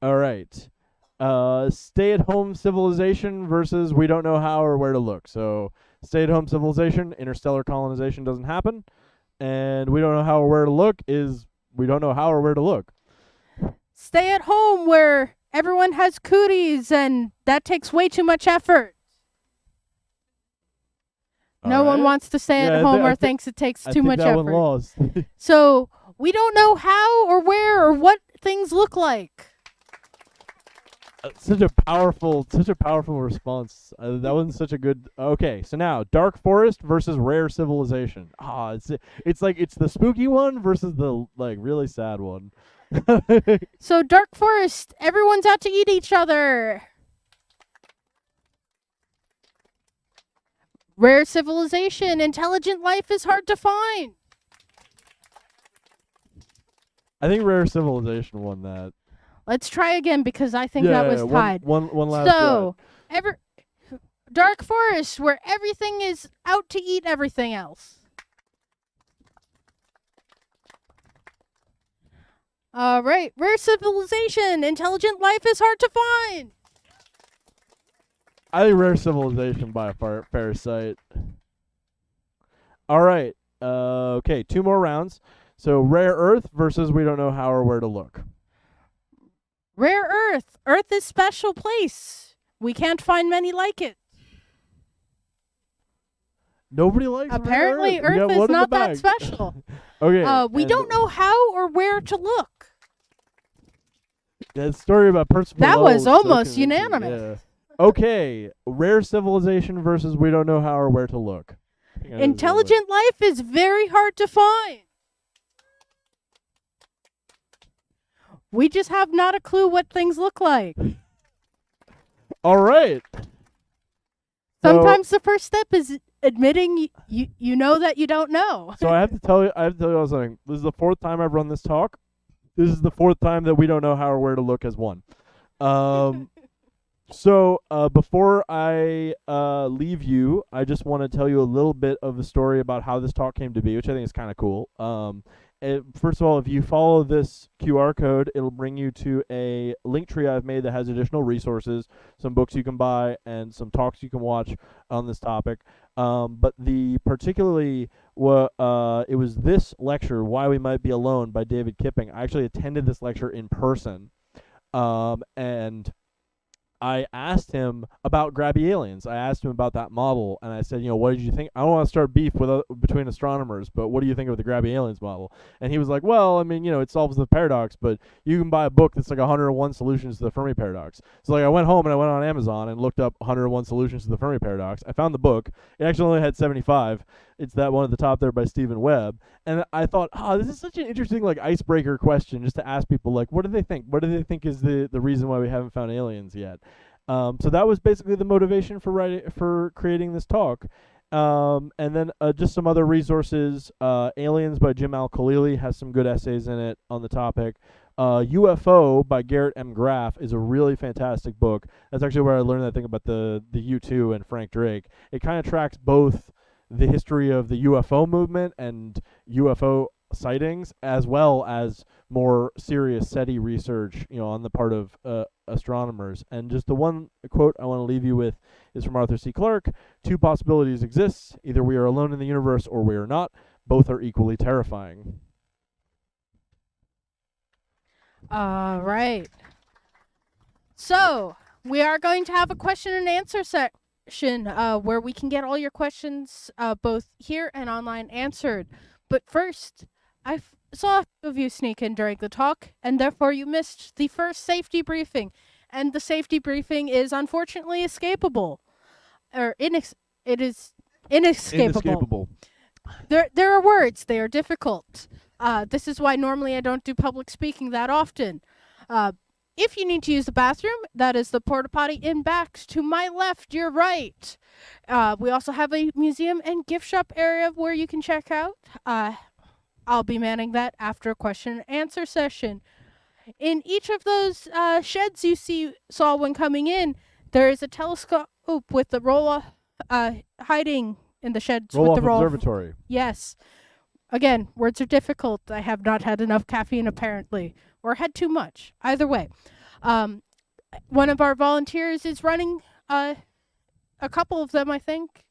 All right. Stay-at-home civilization versus we don't know how or where to look. So, stay-at-home civilization, interstellar colonization doesn't happen. And we don't know how or where to look is we don't know how or where to look.
Stay at home where everyone has cooties and that takes way too much effort. No one wants to stay at home or thinks it takes too much effort.
I think that one lost.
So we don't know how or where or what things look like.
Such a powerful response. That wasn't such a good. Okay, so now Dark Forest versus Rare Civilization. It's like it's the spooky one versus the like really sad one.
So Dark Forest, everyone's out to eat each other. Rare Civilization, intelligent life is hard to find.
I think Rare Civilization won that.
Let's try again because I think that was tied.
One last
So, Dark Forest, where everything is out to eat everything else. All right, Rare Civilization, intelligent life is hard to find.
I think Rare Civilization by a fair sight. All right. Okay, 2 more rounds. So Rare Earth versus we don't know how or where to look.
Rare Earth. Earth is special place. We can't find many like it.
Nobody likes
Apparently,
Rare Earth
is not that special.
Okay.
We don't know how or where to look.
That story about Percival.
That was almost unanimous.
Yeah. Okay. Rare Civilization versus we don't know how or where to look.
Intelligent life is very hard to find. We just have not a clue what things look like.
All right.
Sometimes the first step is admitting you know that you don't know.
So I have to tell you something. This is the 4th time I've run this talk. This is the 4th time that we don't know how or where to look as one. So before I leave you, I just want to tell you a little bit of the story about how this talk came to be, which I think is kind of cool. First of all, if you follow this QR code, it'll bring you to a link tree I've made that has additional resources, some books you can buy, and some talks you can watch on this topic. But it was this lecture, Why We Might Be Alone, by David Kipping. I actually attended this lecture in person, and I asked him about grabby aliens. I asked him about that model, and I said, what did you think? I don't want to start beef between astronomers, but what do you think of the grabby aliens model? And he was like, well, I mean, it solves the paradox, but you can buy a book that's like 101 solutions to the Fermi paradox. So like I went home and I went on Amazon and looked up 101 solutions to the Fermi paradox. I found the book. It actually only had 75. It's that one at the top there by Stephen Webb. And I thought, this is such an interesting like icebreaker question just to ask people, like, what do they think? What do they think is the reason why we haven't found aliens yet? So that was basically the motivation for creating this talk. And then just some other resources. Aliens by Jim Al-Khalili has some good essays in it on the topic. UFO by Garrett M. Graff is a really fantastic book. That's actually where I learned that thing about the U2 and Frank Drake. It kind of tracks both the history of the UFO movement and UFO sightings, as well as more serious SETI research, on the part of astronomers. And just the one quote I want to leave you with is from Arthur C. Clarke: "Two possibilities exist. Either we are alone in the universe or we are not. Both are equally terrifying."
All right. So we are going to have a question and answer section where we can get all your questions both here and online answered. But first, I saw a few of you sneak in during the talk, and therefore you missed the first safety briefing. And the safety briefing is unfortunately escapable. It is inescapable. There are words. They are difficult. This is why normally I don't do public speaking that often. If you need to use the bathroom, that is the porta potty in back to my left, your right. We also have a museum and gift shop area where you can check out. I'll be manning that after a question and answer session. In each of those sheds you saw when coming in, there is a telescope with the hiding in the sheds with the
observatory.
Yes. Again, words are difficult. I have not had enough caffeine apparently, or had too much. Either way, one of our volunteers is running a couple of them, I think.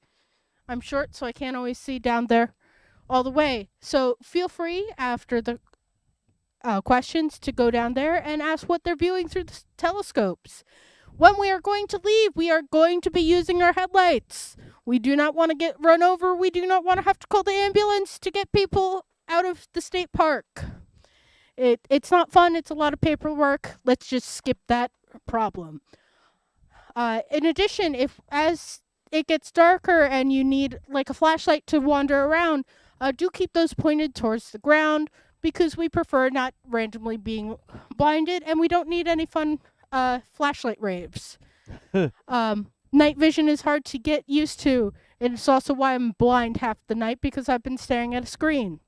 I'm short, so I can't always see down there all the way. So feel free after the questions to go down there and ask what they're viewing through the telescopes. When we are going to leave, we are going to be using our headlights. We do not want to get run over. We do not want to have to call the ambulance to get people out of the state park. It's not fun. It's a lot of paperwork. Let's just skip that problem. In addition, if as it gets darker and you need like a flashlight to wander around, do keep those pointed towards the ground, because we prefer not randomly being blinded, and we don't need any fun flashlight raves. Night vision is hard to get used to, and it's also why I'm blind half the night, because I've been staring at a screen.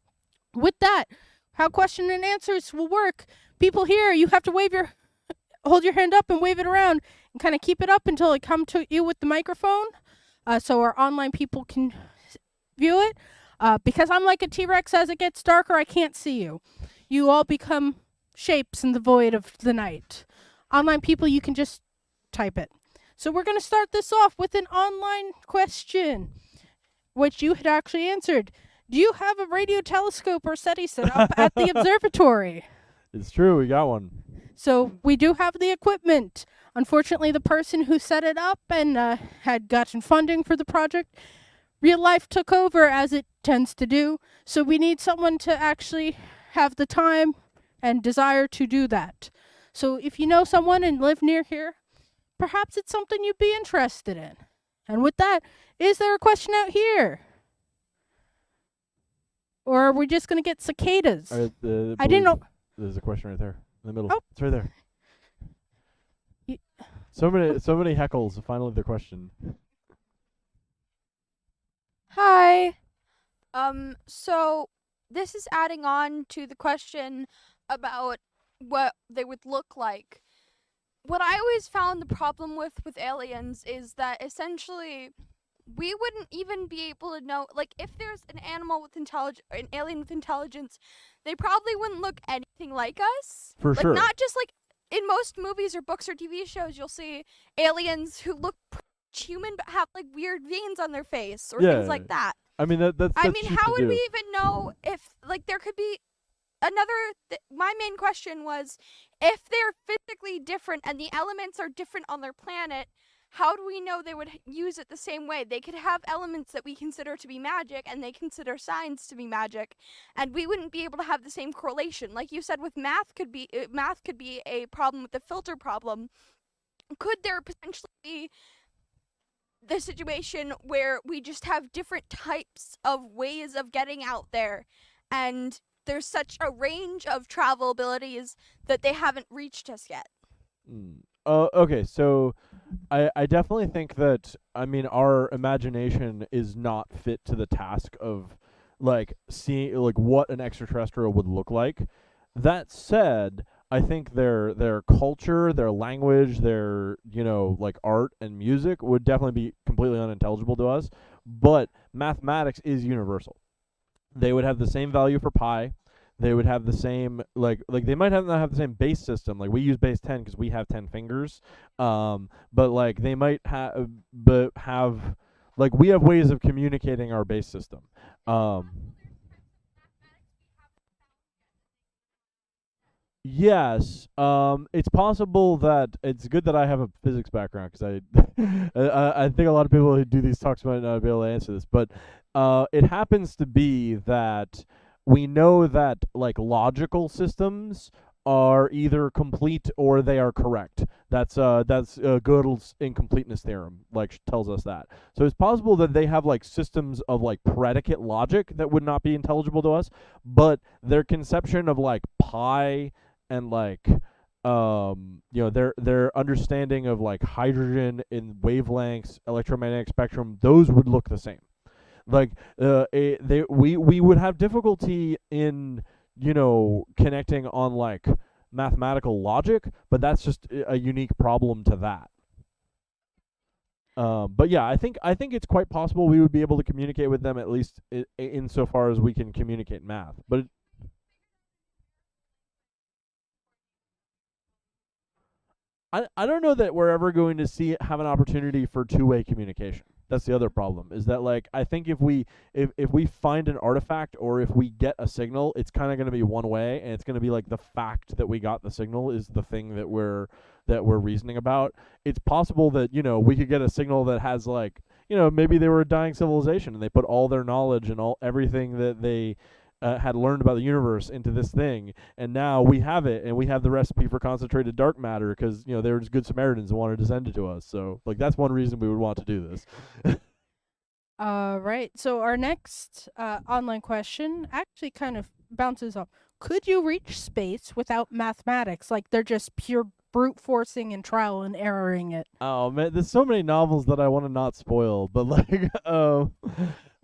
With that, how question and answers will work: people here, you have to hold your hand up and wave it around, and kind of keep it up until I come to you with the microphone, so our online people can view it. Because I'm like a T-Rex, as it gets darker, I can't see you. You all become shapes in the void of the night. Online people, you can just type it. So we're going to start this off with an online question, which you had actually answered. Do you have a radio telescope or SETI set up at the observatory?
It's true, we got one.
So we do have the equipment. Unfortunately, the person who set it up and had gotten funding for the project, real life took over, as it tends to do. So we need someone to actually have the time and desire to do that. So if you know someone and live near here, perhaps it's something you'd be interested in. And with that, is there a question out here? Or are we just going to get cicadas?
I
didn't know.
There's a question right there in the middle.
Oh.
It's right there. So many heckles. Finally, the question.
Hi. So this is adding on to the question about what they would look like. What I always found the problem with aliens is that essentially we wouldn't even be able to know, like, if there's an animal with an alien with intelligence, they probably wouldn't look anything like us.
For sure.
Not just like in most movies or books or TV shows, you'll see aliens who look human but have like weird veins on their face or things like that.
I mean, that's
I mean,
cheap
how
to
would
do.
we even know if like there could be my main question was, if they're physically different and the elements are different on their planet, how do we know they would use it the same way? They could have elements that we consider to be magic and they consider signs to be magic, and we wouldn't be able to have the same correlation. Like you said, with math could be a problem with the filter problem. Could there potentially be the situation where we just have different types of ways of getting out there, and there's such a range of travel abilities that they haven't reached us yet?
Okay, so I definitely think that, I mean, our imagination is not fit to the task of like seeing like what an extraterrestrial would look like. That said, I think their culture, their language, their like art and music would definitely be completely unintelligible to us. But mathematics is universal. They would have the same value for pi. They would have the same like they might not have the same base system. Like we use base 10 because we have 10 fingers. But like they might have like we have ways of communicating our base system. Um, Yes, it's possible that it's good that I have a physics background because I think a lot of people who do these talks might not be able to answer this, but it happens to be that we know that like logical systems are either complete or they are correct. That's Gödel's incompleteness theorem tells us that. So it's possible that they have like systems of like predicate logic that would not be intelligible to us, but their conception of like pi and like their understanding of like hydrogen in wavelengths, electromagnetic spectrum, those would look the same. Like we would have difficulty in connecting on like mathematical logic, but that's just a unique problem to that. But yeah, I think it's quite possible we would be able to communicate with them, at least insofar as we can communicate math. But I don't know that we're ever going to have an opportunity for two-way communication. That's the other problem. Is that like I think if we find an artifact or if we get a signal, it's kind of going to be one way, and it's going to be like the fact that we got the signal is the thing that we're reasoning about. It's possible that we could get a signal that has like maybe they were a dying civilization and they put all their knowledge and everything that they had learned about the universe into this thing, and now we have it, and we have the recipe for concentrated dark matter because they were just good Samaritans and wanted to send it to us. So like that's one reason we would want to do this.
Right. So our next online question actually kind of bounces off. Could you reach space without mathematics? Like they're just pure brute forcing and trial and erroring it.
Oh man, there's so many novels that I want to not spoil, but like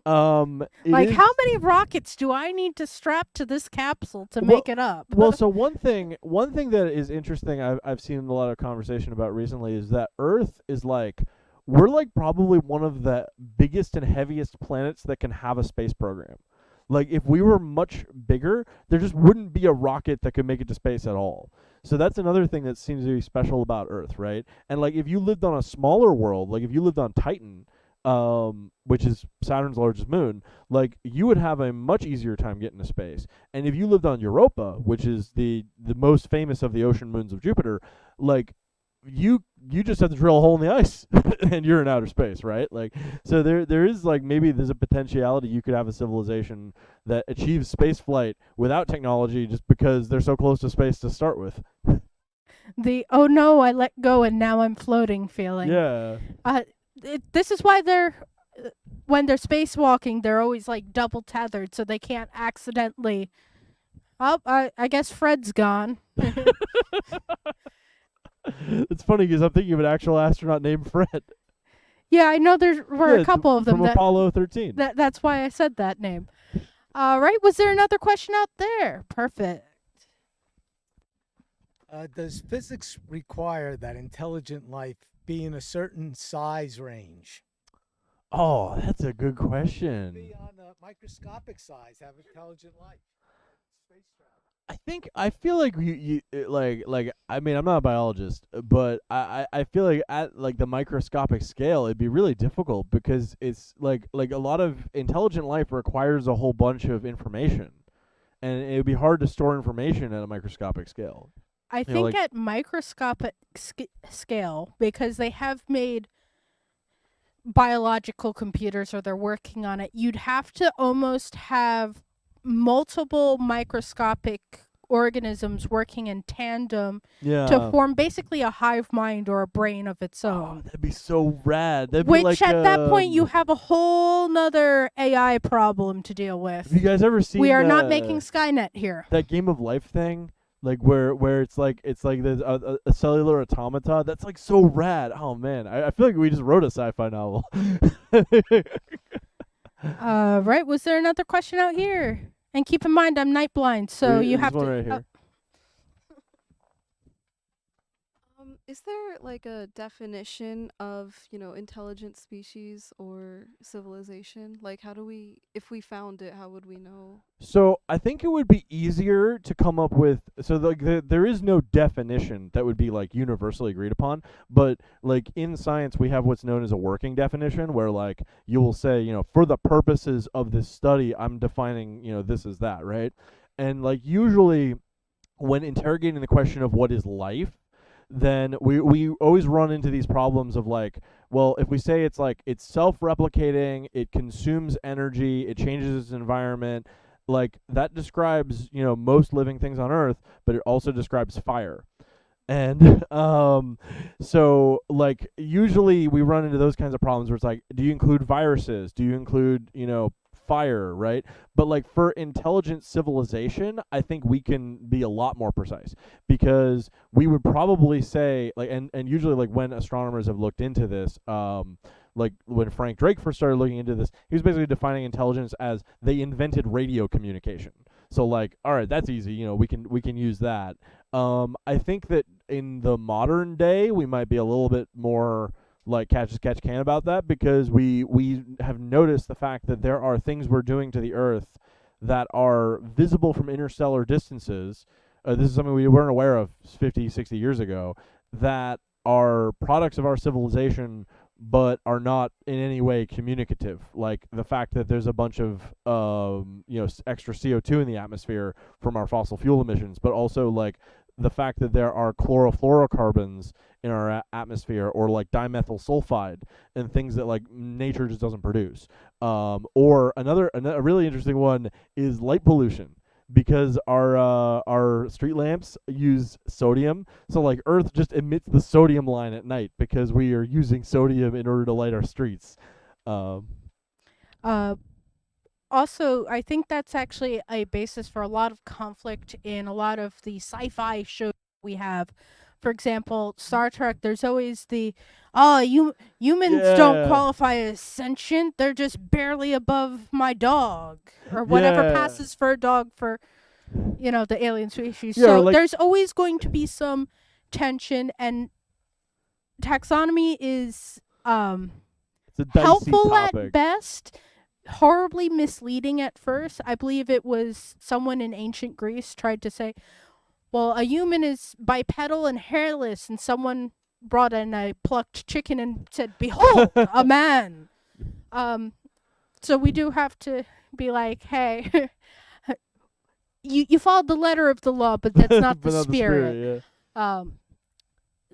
Like
is,
how many rockets do I need to strap to this capsule to
Well-
make it up?
Well, so one thing that is interesting I've seen a lot of conversation about recently is that Earth is like we're like probably one of the biggest and heaviest planets that can have a space program. Like if we were much bigger, there just wouldn't be a rocket that could make it to space at all. So that's another thing that seems to be special about Earth, right? And like if you lived on a smaller world, like if you lived on Titan, which is Saturn's largest moon, like you would have a much easier time getting to space. And if you lived on Europa, which is the most famous of the ocean moons of Jupiter, like you just have to drill a hole in the ice and you're in outer space, right? Like so there is like maybe there's a potentiality you could have a civilization that achieves space flight without technology just because they're so close to space to start with.
The oh no, I let go and now I'm floating feeling.
Yeah.
This is why when they're spacewalking, they're always like double tethered so they can't accidentally. Oh, I guess Fred's gone.
It's funny because I'm thinking of an actual astronaut named Fred.
Yeah, I know there were
Yeah,
a couple of them
from Apollo 13.
That's why I said that name. Right, was there another question out there? Perfect.
Does physics require that intelligent life be in a certain size range?
Oh, that's a good question.
Be on a microscopic size, have intelligent life. Space travel.
I feel like like I mean I'm not a biologist, but I feel like at like the microscopic scale it'd be really difficult because it's like a lot of intelligent life requires a whole bunch of information. and it would be hard to store information at a microscopic scale.
I
You know,
think
like-
at microscopic scale, because they have made biological computers or they're working on it, you'd have to almost have multiple microscopic organisms working in tandem
Yeah.
to form basically a hive mind or a brain of its
Oh,
own.
that'd be so rad. That'd be
Which
like,
at that point you
um,
have a whole nother AI problem to deal
Have you
with.
guys ever seen?
We are not making Skynet here.
that Game of Life thing, like where it's like there's a cellular automata. That's like so rad. Oh man, I feel like we just wrote a sci-fi novel.
Right. Was there another question out here? And keep in mind, I'm night blind, so you
There's
have
one
to.
right here.
Is there like a definition of, intelligent species or civilization? Like, if we found it, how would we know?
So I think it would be easier to come up with. So there is no definition that would be like universally agreed upon. But like in science, we have what's known as a working definition, where like you will say, for the purposes of this study, I'm defining, this is that, right? And like usually, when interrogating the question of what is life, then we always run into these problems of like, well, if we say it's like it's self-replicating, it consumes energy, it changes its environment, like that describes, most living things on Earth, but it also describes fire. And so like usually we run into those kinds of problems where it's like, do you include viruses? Do you include, fire, right? But like for intelligent civilization, I think we can be a lot more precise, because we would probably say like, and usually like when astronomers have looked into this, like when Frank Drake first started looking into this, he was basically defining intelligence as they invented radio communication. So like, all right, that's easy, we can use that. I think that in the modern day we might be a little bit more like catch as catch can about that, because we have noticed the fact that there are things we're doing to the Earth that are visible from interstellar distances. This is something we weren't aware of 50, 60 years ago, that are products of our civilization but are not in any way communicative. Like the fact that there's a bunch of extra CO2 in the atmosphere from our fossil fuel emissions, but also like the fact that there are chlorofluorocarbons in our atmosphere, or like dimethyl sulfide, and things that like nature just doesn't produce. Or another really interesting one is light pollution, because our street lamps use sodium. So like Earth just emits the sodium line at night because we are using sodium in order to light our streets.
Also, I think that's actually a basis for a lot of conflict in a lot of the sci-fi shows we have. For example, Star Trek, there's always the, humans don't
Yeah.
qualify as sentient. They're just barely above my dog. Or whatever
Yeah.
passes for a dog for, the alien species.
Yeah, or
So
like-
there's always going to be some tension, and taxonomy is
It's a dicey
helpful
topic.
at best, horribly misleading at first. I believe it was someone in ancient Greece tried to say, well, a human is bipedal and hairless, and someone brought in a plucked chicken and said, behold, a man. So we do have to be like, hey, you followed the letter of the law, but that's not
But
the
not
spirit.
yeah.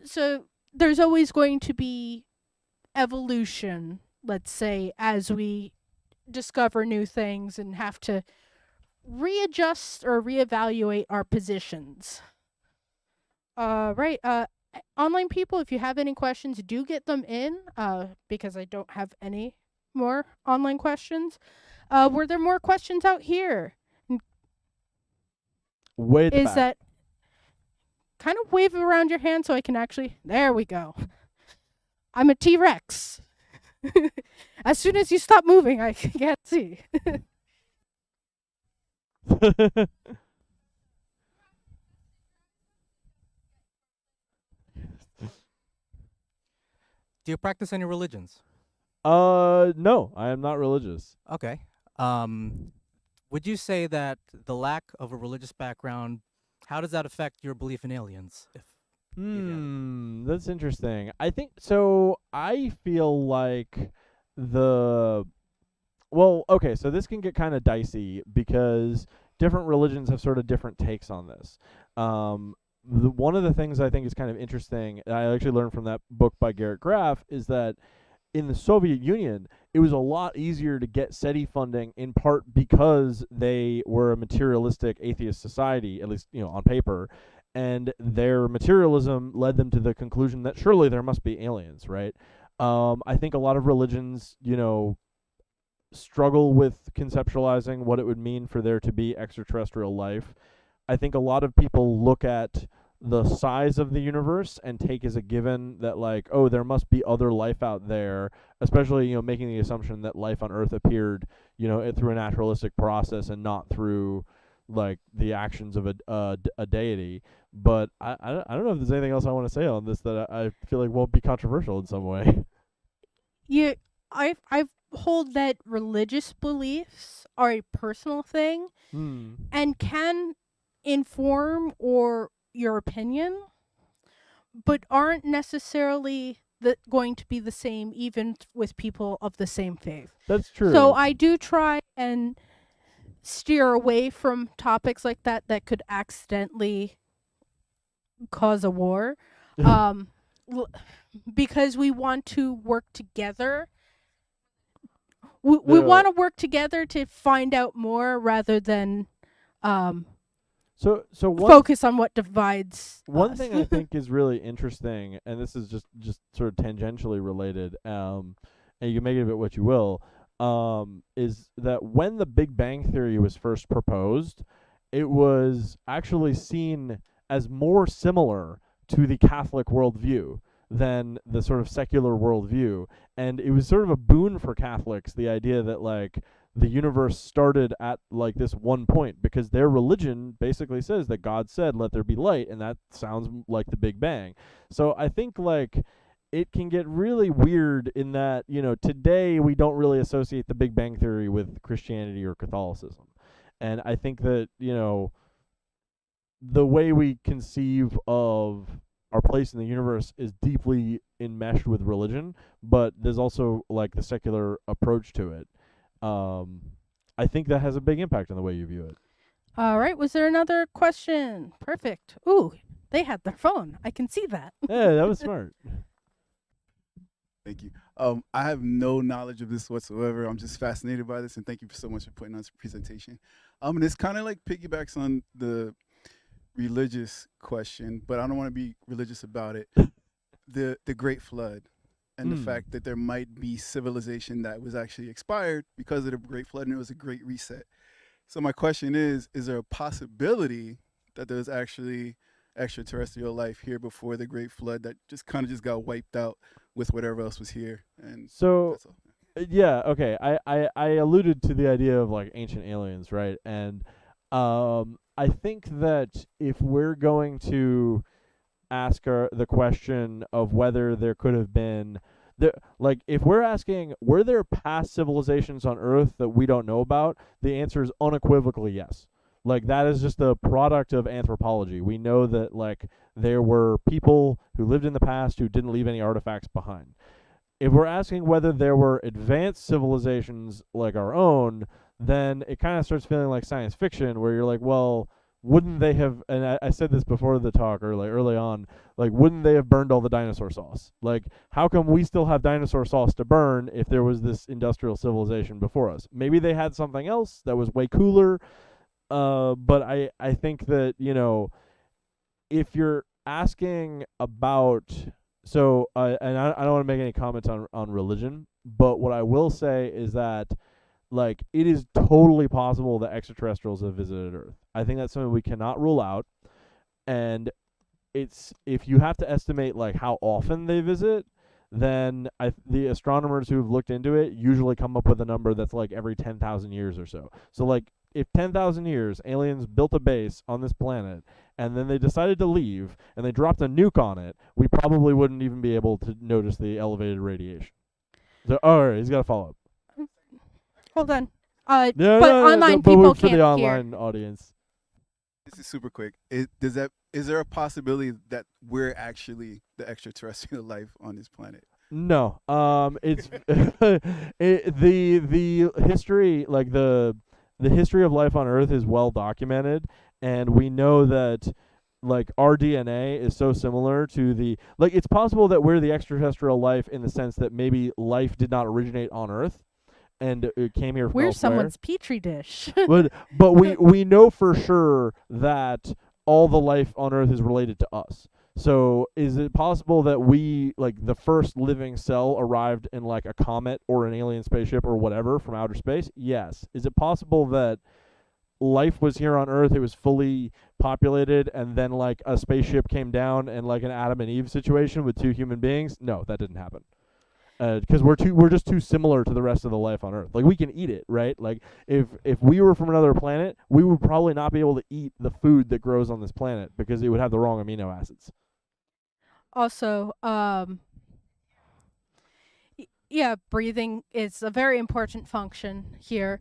So there's always going to be evolution, let's say, as we discover new things and have to readjust or reevaluate our positions. Right. Online people, if you have any questions, do get them in, because I don't have any more online questions. Were there more questions out here?
Way at the
Is
back.
that kind of wave around your hand so I can actually, there we go. I'm a T-Rex. As soon as you stop moving, I can't see.
Do you practice any religions?
No, I am not religious.
Okay. Would you say that the lack of a religious background, how does that affect your belief in aliens?
That's interesting. I think so. I feel like well, okay, so this can get kind of dicey, because different religions have sort of different takes on this. One of the things I think is kind of interesting, and I actually learned from that book by Garrett Graff, is that in the Soviet Union, it was a lot easier to get SETI funding, in part because they were a materialistic atheist society, at least on paper, and their materialism led them to the conclusion that surely there must be aliens, right? I think a lot of religions, struggle with conceptualizing what it would mean for there to be extraterrestrial life. I think a lot of people look at the size of the universe and take as a given that, like, oh, there must be other life out there, especially, making the assumption that life on Earth appeared, through a naturalistic process and not through, like, the actions of a deity. But I don't know if there's anything else I want to say on this that I feel like won't be controversial in some way.
Yeah, I hold that religious beliefs are a personal thing and can inform or your opinion, but aren't necessarily going to be the same even with people of the same faith.
That's true.
So I do try and steer away from topics like that could accidentally cause a war, because we want to work together. We want to work together to find out more rather than
so
focus on what divides
one
us.
thing I think is really interesting, and this is just sort of tangentially related, and you can make it of it what you will, is that when the Big Bang Theory was first proposed, it was actually seen as more similar to the Catholic worldview than the sort of secular worldview. And it was sort of a boon for Catholics, the idea that, like, the universe started at, like, this one point, because their religion basically says that God said, let there be light, and that sounds like the Big Bang. So I think, like, it can get really weird in that, today we don't really associate the Big Bang Theory with Christianity or Catholicism. And I think that, the way we conceive of our place in the universe is deeply enmeshed with religion, but there's also, like, the secular approach to it. I think that has a big impact on the way you view it.
All right, was there another question? Perfect. Ooh, they had their phone. I can see that.
Yeah, that was smart.
Thank you. I have no knowledge of this whatsoever. I'm just fascinated by this, and thank you so much for putting on this presentation. And this kind of like piggybacks on the religious question, but I don't want to be religious about it. The Great Flood and the fact that there might be civilization that was actually expired because of the Great Flood, and it was a great reset. So my question is there a possibility that there was actually extraterrestrial life here before the Great Flood that just got wiped out with whatever else was here? And
so
that's all.
yeah, okay. I alluded to the idea of, like, ancient aliens, right? And I think that if we're going to ask the question of whether there could have been, like, if we're asking, were there past civilizations on Earth that we don't know about, the answer is unequivocally yes. Like, that is just a product of anthropology. We know that, like, there were people who lived in the past who didn't leave any artifacts behind. If we're asking whether there were advanced civilizations like our own, then it kind of starts feeling like science fiction, where you're like, well, wouldn't they have, and I said this before the talk, or like early on, like, wouldn't they have burned all the dinosaur sauce? Like, how come we still have dinosaur sauce to burn if there was this industrial civilization before us? Maybe they had something else that was way cooler, but I think that, if you're asking about, so, and I don't want to make any comments on religion, but what I will say is that, like, it is totally possible that extraterrestrials have visited Earth. I think that's something we cannot rule out. And it's, if you have to estimate, like, how often they visit, then the astronomers who've looked into it usually come up with a number that's like every 10,000 years or so. So, like, if 10,000 years aliens built a base on this planet and then they decided to leave and they dropped a nuke on it, we probably wouldn't even be able to notice the elevated radiation. So, all right, he's got to follow up.
Hold on.
No,
but
no,
online
but
people
for
can't
the
hear.
online audience.
This is super quick. Is there a possibility that we're actually the extraterrestrial life on this planet?
No. It's the history, like, the the history of life on Earth is well documented, and we know that like our DNA is so similar to the like it's possible that we're the extraterrestrial life in the sense that maybe life did not originate on Earth and it came here from
We're
elsewhere.
someone's petri dish.
But we know for sure that all the life on Earth is related to us. So is it possible that we like the first living cell arrived in like a comet or an alien spaceship or whatever from outer space? Yes. Is it possible that life was here on Earth, it was fully populated, and then like a spaceship came down and like an Adam and Eve situation with two human beings? No, that didn't happen. Because we're just too similar to the rest of the life on Earth. Like we can eat it, right? Like if we were from another planet, we would probably not be able to eat the food that grows on this planet because it would have the wrong amino acids.
Also, yeah, breathing is a very important function here.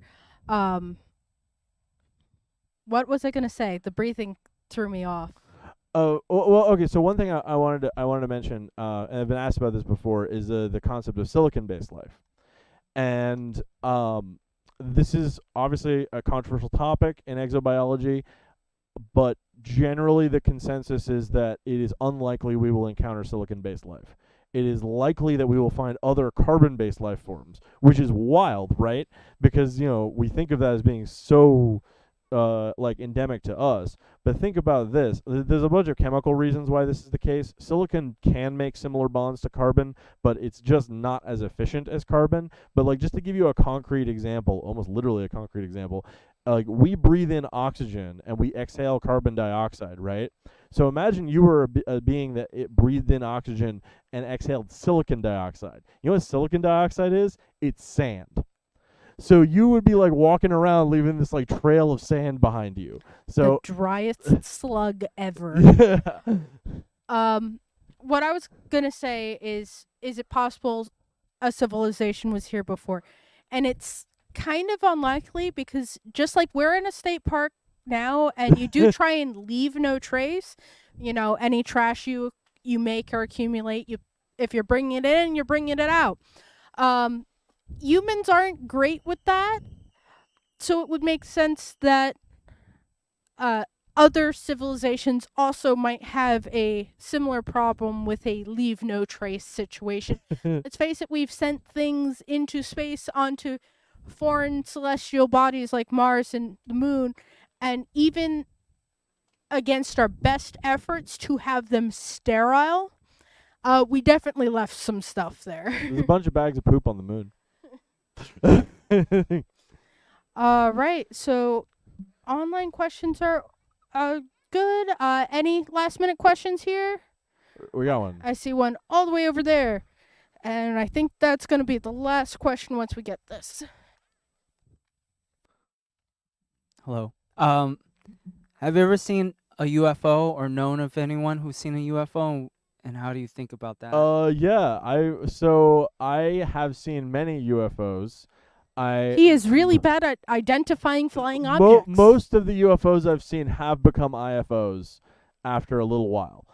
What was I gonna say? The breathing threw me off.
Oh, well, okay. So one thing I wanted to mention, and I've been asked about this before, is the concept of silicon-based life, and this is obviously a controversial topic in exobiology, but generally the consensus is that it is unlikely we will encounter silicon-based life. It is likely that we will find other carbon-based life forms, which is wild, right? Because we think of that as being so like endemic to us. But think about this. There's a bunch of chemical reasons why this is the case. Silicon can make similar bonds to carbon, but it's just not as efficient as carbon. But like just to give you a concrete example, almost literally a concrete example, like we breathe in oxygen and we exhale carbon dioxide, right? So imagine you were a being that it breathed in oxygen and exhaled silicon dioxide. You know what silicon dioxide is? It's sand. So you would be like walking around leaving this like trail of sand behind you. So
the driest slug ever.
Yeah.
What I was gonna say is it possible a civilization was here before? And it's kind of unlikely because just like we're in a state park now, and you do try and leave no trace. Any trash you make or accumulate, if you're bringing it in, you're bringing it out. Humans aren't great with that, so it would make sense that other civilizations also might have a similar problem with a leave no trace situation. Let's face it, we've sent things into space onto foreign celestial bodies like Mars and the moon, and even against our best efforts to have them sterile, we definitely left some stuff there.
There's a bunch of bags of poop on the moon.
Right, so online questions are good. Any last minute questions here?
We got one.
I see one all the way over there. And I think that's going to be the last question once we get this.
Hello. Have you ever seen a UFO or known of anyone who's seen a UFO? And how do you think about that?
Yeah. I have seen many UFOs.
He is really bad at identifying flying objects.
Most of the UFOs I've seen have become IFOs after a little while.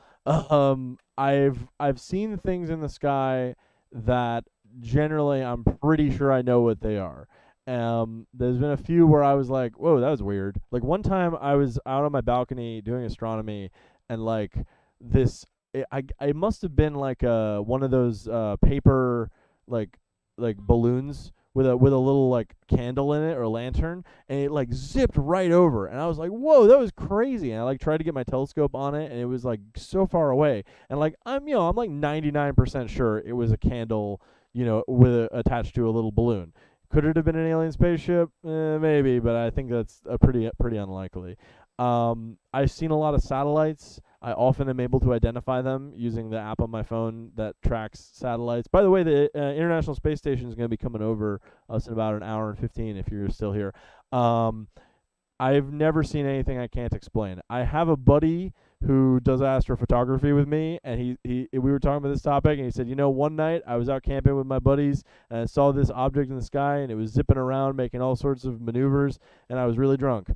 I've seen things in the sky that generally I'm pretty sure I know what they are. There's been a few where I was like, whoa, that was weird. Like one time I was out on my balcony doing astronomy, and like this, it must have been like one of those paper like balloons with a little like candle in it or lantern, and it like zipped right over, and I was like, whoa, that was crazy. And I like tried to get my telescope on it, and it was like so far away, and like I'm like 99% sure it was a candle, with attached to a little balloon. Could it have been an alien spaceship? Maybe, but I think that's pretty unlikely. I've seen a lot of satellites. I often am able to identify them using the app on my phone that tracks satellites. By the way, the International Space Station is going to be coming over us in about an hour and 15 if you're still here. I've never seen anything I can't explain. I have a buddy who does astrophotography with me, and we were talking about this topic, and he said, one night I was out camping with my buddies, and I saw this object in the sky, and it was zipping around, making all sorts of maneuvers, and I was really drunk.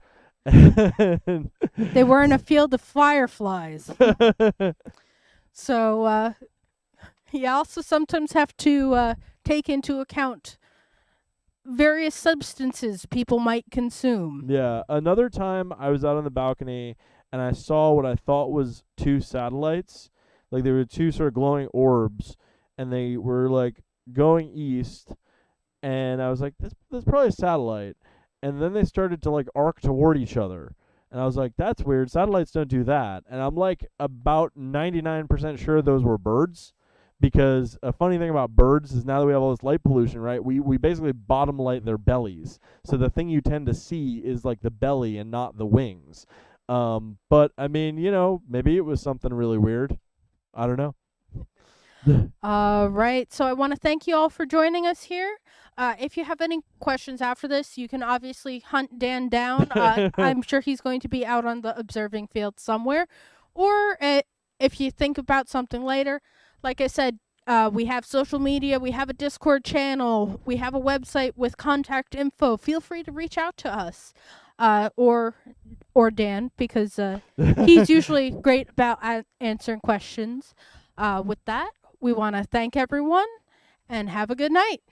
They were in a field of fireflies. So, you also sometimes have to take into account various substances people might consume.
Yeah. Another time I was out on the balcony and I saw what I thought was two satellites. Like there were two sort of glowing orbs and they were like going east, and I was like, that's probably a satellite. And then they started to like arc toward each other. And I was like, that's weird. Satellites don't do that. And I'm like about 99% sure those were birds. Because a funny thing about birds is now that we have all this light pollution, right, we basically bottom light their bellies. So the thing you tend to see is like the belly and not the wings. But I mean, maybe it was something really weird. I don't know.
Right. So I want to thank you all for joining us here. If you have any questions after this, you can obviously hunt Dan down. I'm sure he's going to be out on the observing field somewhere. Or if you think about something later, like I said, we have social media, we have a Discord channel, we have a website with contact info. Feel free to reach out to us. Or Dan, because he's usually great about answering questions. With that, we want to thank everyone and have a good night.